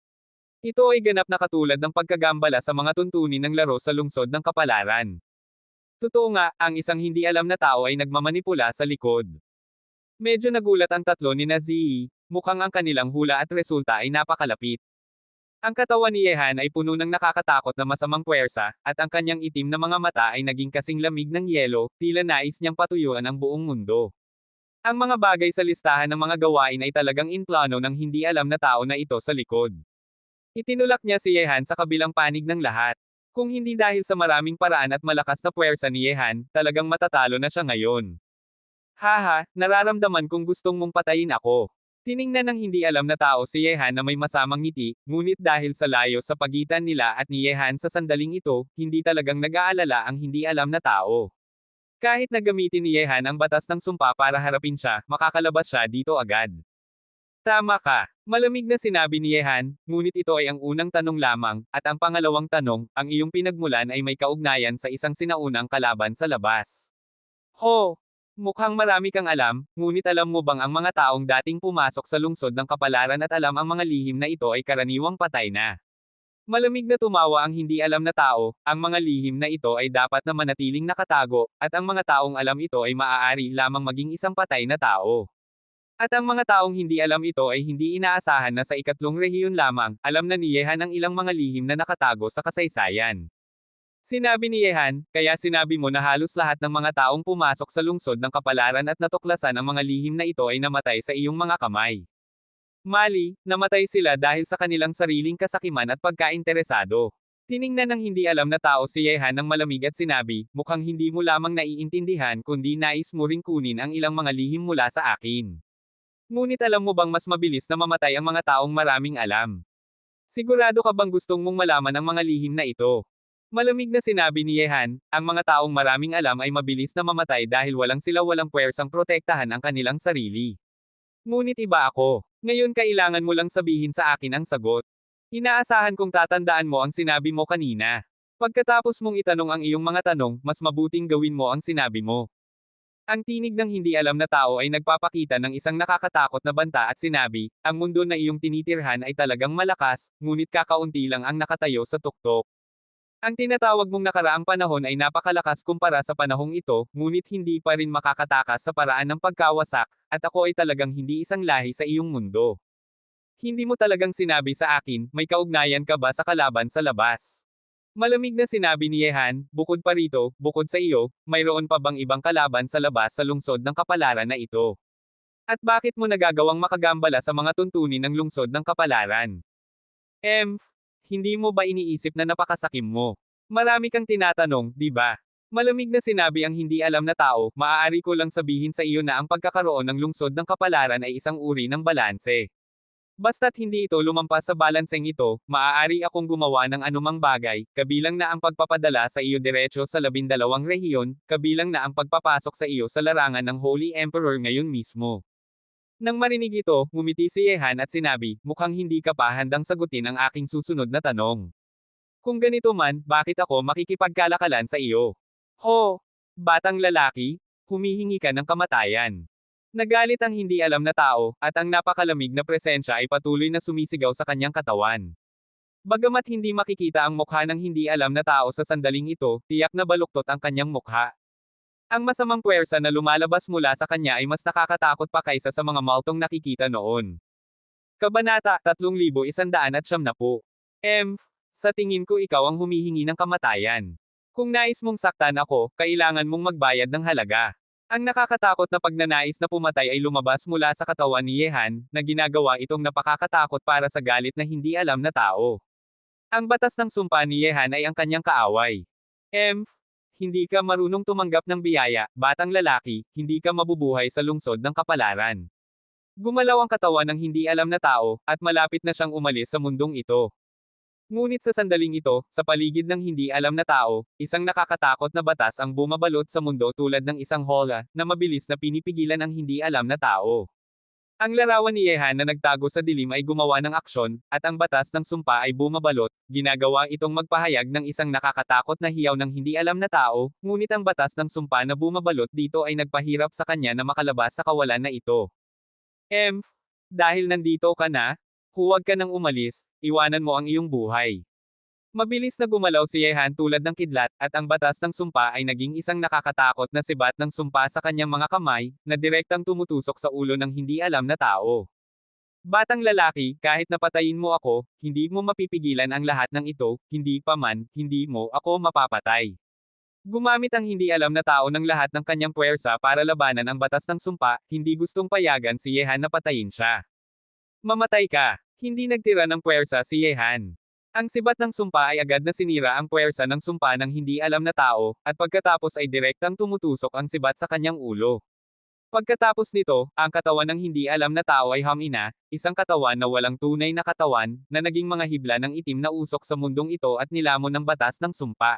Ito ay ganap na katulad ng pagkagambala sa mga tuntunin ng laro sa lungsod ng kapalaran. Totoo nga, ang isang hindi alam na tao ay nagmamanipula sa likod. Medyo nagulat ang tatlo ni Nazi, mukhang ang kanilang hula at resulta ay napakalapit. Ang katawan ni Yehan ay puno ng nakakatakot na masamang puwersa, at ang kanyang itim na mga mata ay naging kasing lamig ng yelo, tila nais niyang patuyuan ang buong mundo. Ang mga bagay sa listahan ng mga gawain ay talagang inplano ng hindi alam na tao na ito sa likod. Itinulak niya si Yehan sa kabilang panig ng lahat. Kung hindi dahil sa maraming paraan at malakas na puwersa ni Yehan, talagang matatalo na siya ngayon. Haha, nararamdaman kong gustong mong patayin ako. Tiningnan ng hindi alam na tao si Yehan na may masamang ngiti, ngunit dahil sa layo sa pagitan nila at ni Yehan sa sandaling ito, hindi talagang nag-aalala ang hindi alam na tao. Kahit na gamitin ni Yehan ang batas ng sumpa para harapin siya, makakalabas siya dito agad. Tama ka. Malamig na sinabi ni Yehan, ngunit ito ay ang unang tanong lamang, at ang pangalawang tanong, ang iyong pinagmulan ay may kaugnayan sa isang sinaunang kalaban sa labas. Ho! Mukhang marami kang alam, ngunit alam mo bang ang mga taong dating pumasok sa lungsod ng kapalaran at alam ang mga lihim na ito ay karaniwang patay na. Malamig na tumawa ang hindi alam na tao, ang mga lihim na ito ay dapat na manatiling nakatago, at ang mga taong alam ito ay maaari lamang maging isang patay na tao. At ang mga taong hindi alam ito ay hindi inaasahan na sa ikatlong rehiyon lamang, alam na ni Yehan ang ilang mga lihim na nakatago sa kasaysayan. Sinabi ni Yehan, kaya sinabi mo na halos lahat ng mga taong pumasok sa lungsod ng kapalaran at natuklasan ang mga lihim na ito ay namatay sa iyong mga kamay. Mali, namatay sila dahil sa kanilang sariling kasakiman at pagkainteresado. Tiningnan ng hindi alam na tao si Yehan ng malamig at sinabi, mukhang hindi mo lamang naiintindihan kundi nais mo ring kunin ang ilang mga lihim mula sa akin. Ngunit alam mo bang mas mabilis na mamatay ang mga taong maraming alam? Sigurado ka bang gustong mong malaman ang mga lihim na ito? Malamig na sinabi ni Yehan, ang mga taong maraming alam ay mabilis na mamatay dahil walang puwersang protektahan ang kanilang sarili. Ngunit iba ako. Ngayon kailangan mo lang sabihin sa akin ang sagot. Inaasahan kong tatandaan mo ang sinabi mo kanina. Pagkatapos mong itanong ang iyong mga tanong, mas mabuting gawin mo ang sinabi mo. Ang tinig ng hindi alam na tao ay nagpapakita ng isang nakakatakot na banta at sinabi, ang mundo na iyong tinitirhan ay talagang malakas, ngunit kakaunti lang ang nakatayo sa tuktok. Ang tinatawag mong nakaraang panahon ay napakalakas kumpara sa panahong ito, ngunit hindi pa rin makakatakas sa paraan ng pagkawasak, at ako ay talagang hindi isang lahi sa iyong mundo. Hindi mo talagang sinabi sa akin, may kaugnayan ka ba sa kalaban sa labas? Malamig na sinabi ni Yehan, bukod pa rito, bukod sa iyo, mayroon pa bang ibang kalaban sa labas sa lungsod ng kapalaran na ito? At bakit mo nagagawang makagambala sa mga tuntunin ng lungsod ng kapalaran? Hindi mo ba iniisip na napakasakim mo? Marami kang tinatanong, di ba? Malamig na sinabi ang hindi alam na tao, maaari ko lang sabihin sa iyo na ang pagkakaroon ng lungsod ng kapalaran ay isang uri ng balanse. Basta't hindi ito lumampas sa balanseng ito, maaari akong gumawa ng anumang bagay, kabilang na ang pagpapadala sa iyo diretso sa 12 rehiyon, kabilang na ang pagpapasok sa iyo sa larangan ng Holy Emperor ngayon mismo. Nang marinig ito, ngumiti si Yehan at sinabi, mukhang hindi ka pa handang sagutin ang aking susunod na tanong. Kung ganito man, bakit ako makikipagkalakalan sa iyo? Ho! Batang lalaki, humihingi ka ng kamatayan. Nagalit ang hindi alam na tao, at ang napakalamig na presensya ay patuloy na sumisigaw sa kanyang katawan. Bagamat hindi makikita ang mukha ng hindi alam na tao sa sandaling ito, tiyak na baluktot ang kanyang mukha. Ang masamang puwersa na lumalabas mula sa kanya ay mas nakakatakot pa kaysa sa mga multong nakikita noon. Kabanata 3190. Sa tingin ko ikaw ang humihingi ng kamatayan. Kung nais mong saktan ako, kailangan mong magbayad ng halaga. Ang nakakatakot na pagnanais na pumatay ay lumabas mula sa katawan ni Yehan, na ginagawa itong napakakatakot para sa galit na hindi alam na tao. Ang batas ng sumpa ni Yehan ay ang kanyang kaaway. Hindi ka marunong tumanggap ng biyaya, batang lalaki, hindi ka mabubuhay sa lungsod ng kapalaran. Gumalaw ang katawan ng hindi alam na tao, at malapit na siyang umalis sa mundong ito. Ngunit sa sandaling ito, sa paligid ng hindi alam na tao, isang nakakatakot na batas ang bumabalot sa mundo tulad ng isang hola, na mabilis na pinipigilan ang hindi alam na tao. Ang larawan ni Yehan na nagtago sa dilim ay gumawa ng aksyon, at ang batas ng sumpa ay bumabalot, ginagawa itong magpahayag ng isang nakakatakot na hiyaw ng hindi alam na tao, ngunit ang batas ng sumpa na bumabalot dito ay nagpahirap sa kanya na makalabas sa kawalan na ito. Dahil nandito ka na, huwag ka nang umalis, iwanan mo ang iyong buhay. Mabilis na gumalaw si Yehan tulad ng kidlat, at ang batas ng sumpa ay naging isang nakakatakot na sibat ng sumpa sa kanyang mga kamay, na direktang tumutusok sa ulo ng hindi alam na tao. Batang lalaki, kahit napatayin mo ako, hindi mo mapipigilan ang lahat ng ito, hindi pa man, hindi mo ako mapapatay. Gumamit ang hindi alam na tao ng lahat ng kanyang puwersa para labanan ang batas ng sumpa, hindi gustong payagan si Yehan na patayin siya. Mamatay ka! Hindi nagtira ng puwersa si Yehan. Ang sibat ng sumpa ay agad na sinira ang puwersa ng sumpa ng hindi alam na tao, at pagkatapos ay direktang tumutusok ang sibat sa kanyang ulo. Pagkatapos nito, ang katawan ng hindi alam na tao ay hamina, isang katawan na walang tunay na katawan, na naging mga hibla ng itim na usok sa mundong ito at nilamon ng batas ng sumpa.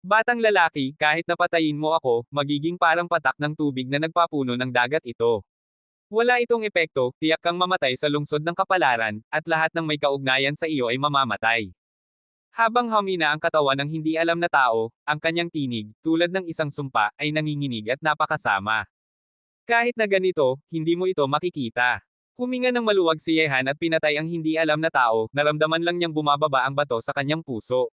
Batang lalaki, kahit napatayin mo ako, magiging parang patak ng tubig na nagpapuno ng dagat ito. Wala itong epekto, tiyak kang mamatay sa lungsod ng kapalaran, at lahat ng may kaugnayan sa iyo ay mamamatay. Habang humina ang katawan ng hindi alam na tao, ang kanyang tinig, tulad ng isang sumpa, ay nanginginig at napakasama. Kahit na ganito, hindi mo ito makikita. Huminga ng maluwag si Yehan at pinatay ang hindi alam na tao, naramdaman lang niyang bumababa ang bato sa kanyang puso.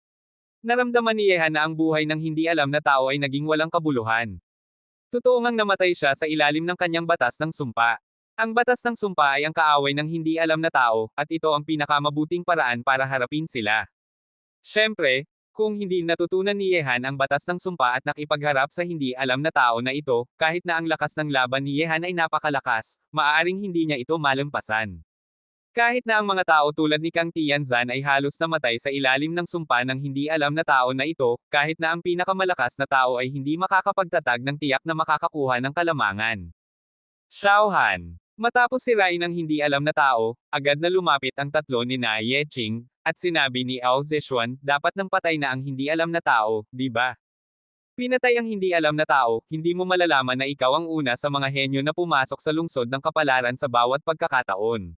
Naramdaman ni Yehan na ang buhay ng hindi alam na tao ay naging walang kabuluhan. Totoo ngang namatay siya sa ilalim ng kanyang batas ng sumpa. Ang batas ng sumpa ay ang kaaway ng hindi alam na tao, at ito ang pinakamabuting paraan para harapin sila. Siyempre, kung hindi natutunan ni Yehan ang batas ng sumpa at nakipagharap sa hindi alam na tao na ito, kahit na ang lakas ng laban ni Yehan ay napakalakas, maaaring hindi niya ito malampasan. Kahit na ang mga tao tulad ni Kang Tianzan ay halos namatay sa ilalim ng sumpa ng hindi alam na tao na ito, kahit na ang pinakamalakas na tao ay hindi makakapagtatag ng tiyak na makakakuha ng kalamangan. Xiaohan. Matapos sirain ng hindi alam na tao, agad na lumapit ang tatlo ni Na Yeqing, at sinabi ni Ao Zishuan, dapat nang patay na ang hindi alam na tao, di ba? Pinatay ang hindi alam na tao, hindi mo malalaman na ikaw ang una sa mga henyo na pumasok sa lungsod ng kapalaran sa bawat pagkakataon.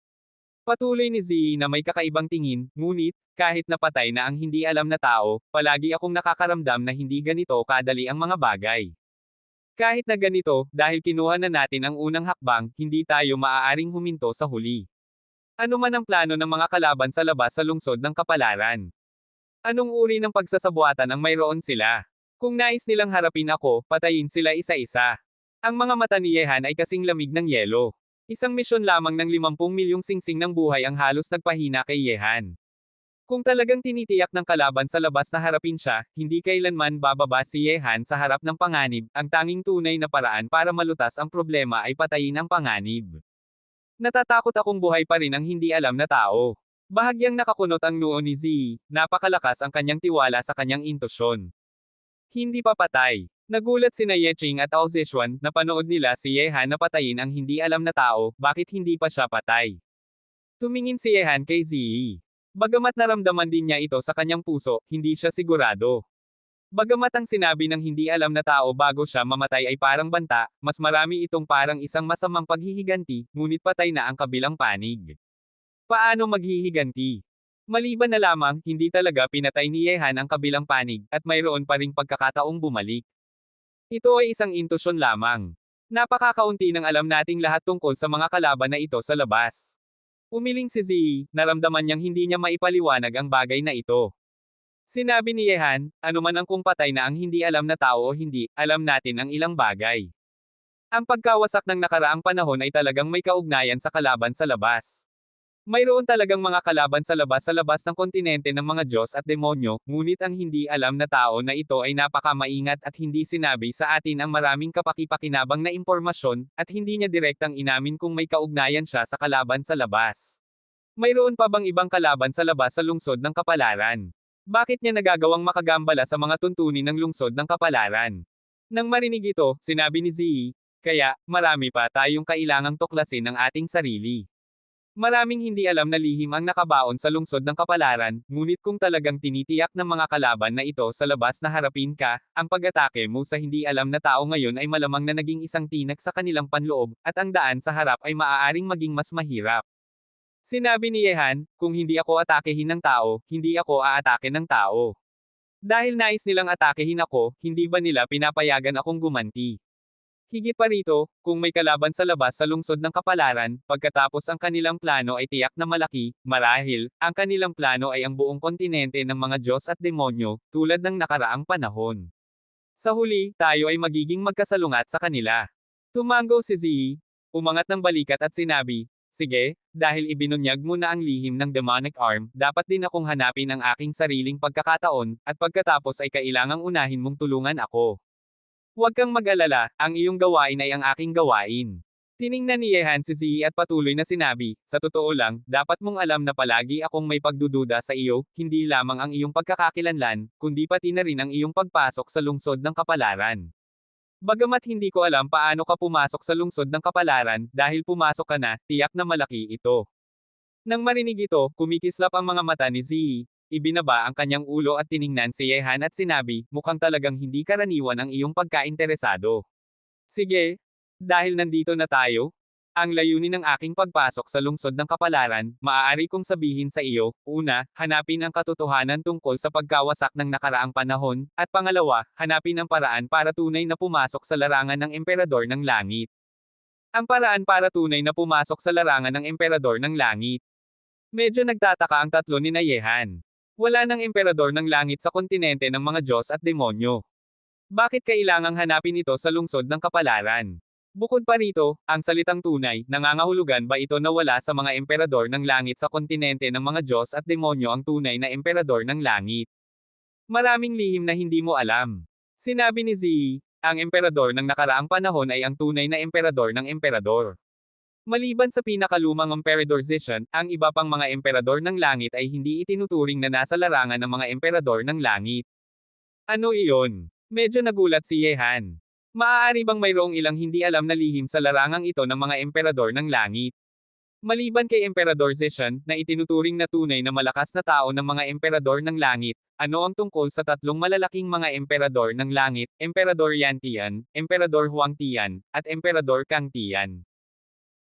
Patuloy ni Ziyi na may kakaibang tingin, ngunit, kahit napatay na ang hindi alam na tao, palagi akong nakakaramdam na hindi ganito kadali ang mga bagay. Kahit na ganito, dahil kinuha na natin ang unang hakbang, hindi tayo maaaring huminto sa huli. Ano man ang plano ng mga kalaban sa labas sa lungsod ng kapalaran? Anong uri ng pagsasabuatan ang mayroon sila? Kung nais nilang harapin ako, patayin sila isa-isa. Ang mga mata ni Yehan ay kasing lamig ng yelo. Isang misyon lamang ng 50 milyong singsing ng buhay ang halos nagpahina kay Yehan. Kung talagang tinitiyak ng kalaban sa labas na harapin siya, hindi kailanman bababa si Yehan sa harap ng panganib. Ang tanging tunay na paraan para malutas ang problema ay patayin ang panganib. Natatakot akong buhay pa rin ang hindi alam na tao. Bahagyang nakakunot ang noo ni Ziyi, napakalakas ang kanyang tiwala sa kanyang intusyon. Hindi pa patay. Nagulat sina Yeching at Ao Zishuan na panood nila si Yehan na patayin ang hindi alam na tao, bakit hindi pa siya patay. Tumingin si Yehan kay Ziyi. Bagamat naramdaman din niya ito sa kanyang puso, hindi siya sigurado. Bagamat ang sinabi ng hindi alam na tao bago siya mamatay ay parang banta, mas marami itong parang isang masamang paghihiganti, ngunit patay na ang kabilang panig. Paano maghihiganti? Maliban na lamang, hindi talaga pinatay ni Yehan ang kabilang panig, at mayroon pa ring pagkakataong bumalik. Ito ay isang intusyon lamang. Napakakaunti ng alam nating lahat tungkol sa mga kalaban na ito sa labas. Umiling si Ziyi, naramdaman niyang hindi niya maipaliwanag ang bagay na ito. Sinabi ni Yehan, anuman ang kung patay na ang hindi alam na tao o hindi, alam natin ang ilang bagay. Ang pagkawasak ng nakaraang panahon ay talagang may kaugnayan sa kalaban sa labas. Mayroon talagang mga kalaban sa labas ng kontinente ng mga Diyos at demonyo, ngunit ang hindi alam na tao na ito ay napakamaingat at hindi sinabi sa atin ang maraming kapaki-pakinabang na impormasyon, at hindi niya direktang inamin kung may kaugnayan siya sa kalaban sa labas. Mayroon pa bang ibang kalaban sa labas sa lungsod ng kapalaran? Bakit niya nagagawang makagambala sa mga tuntunin ng lungsod ng kapalaran? Nang marinig ito, sinabi ni Ziyi, kaya, marami pa tayong kailangang tuklasin ng ating sarili. Maraming hindi alam na lihim ang nakabaon sa lungsod ng kapalaran, ngunit kung talagang tinitiyak ng mga kalaban na ito sa labas na harapin ka, ang pag-atake mo sa hindi alam na tao ngayon ay malamang na naging isang tinag sa kanilang panloob, at ang daan sa harap ay maaaring maging mas mahirap. Sinabi ni Yehan, kung hindi ako atakehin ng tao, hindi ako aatake ng tao. Dahil nais nilang atakehin ako, hindi ba nila pinapayagan akong gumanti? Higit pa rito, kung may kalaban sa labas sa lungsod ng kapalaran, pagkatapos ang kanilang plano ay tiyak na malaki, marahil, ang kanilang plano ay ang buong kontinente ng mga Diyos at demonyo, tulad ng nakaraang panahon. Sa huli, tayo ay magiging magkasalungat sa kanila. Tumango si Ziyi, umangat ng balikat at sinabi, sige, dahil ibinunyag mo na ang lihim ng demonic arm, dapat din akong hanapin ang aking sariling pagkakataon, at pagkatapos ay kailangang unahin mong tulungan ako. Huwag kang mag-alala, ang iyong gawain ay ang aking gawain. Tiningnan ni Yehan si Ziyi at patuloy na sinabi, sa totoo lang, dapat mong alam na palagi akong may pagdududa sa iyo, hindi lamang ang iyong pagkakakilanlan, kundi pati na rin ang iyong pagpasok sa lungsod ng kapalaran. Bagamat hindi ko alam paano ka pumasok sa lungsod ng kapalaran, dahil pumasok ka na, tiyak na malaki ito. Nang marinig ito, kumikislap ang mga mata ni Ziyi, ibinaba ang kanyang ulo at tiningnan si Yehan at sinabi, mukhang talagang hindi karaniwan ang iyong pagkainteresado. Sige, dahil nandito na tayo, ang layunin ng aking pagpasok sa lungsod ng kapalaran, maaari kong sabihin sa iyo, una, hanapin ang katotohanan tungkol sa pagkawasak ng nakaraang panahon, at pangalawa, hanapin ang paraan para tunay na pumasok sa larangan ng emperador ng langit. Ang paraan para tunay na pumasok sa larangan ng emperador ng langit. Medyo nagtataka ang tatlo ni Yehan. Wala nang emperador ng langit sa kontinente ng mga Diyos at demonyo. Bakit kailangang hanapin ito sa lungsod ng kapalaran? Bukod pa rito, ang salitang tunay, nangangahulugan ba ito na wala sa mga emperador ng langit sa kontinente ng mga Diyos at demonyo ang tunay na emperador ng langit? Maraming lihim na hindi mo alam. Sinabi ni Ziyi, ang emperador ng nakaraang panahon ay ang tunay na emperador ng emperador. Maliban sa pinakalumang emperador Zishan, ang iba pang mga emperador ng langit ay hindi itinuturing na nasa larangan ng mga emperador ng langit. Ano iyon? Medyo nagulat si Yehan. Maaari bang mayroong ilang hindi alam na lihim sa larangang ito ng mga emperador ng langit? Maliban kay Emperador Zishan, na itinuturing na tunay na malakas na tao ng mga emperador ng langit, ano ang tungkol sa tatlong malalaking mga emperador ng langit, Emperador Yan Tian, Emperador Huang Tian, at Emperador Kang Tian?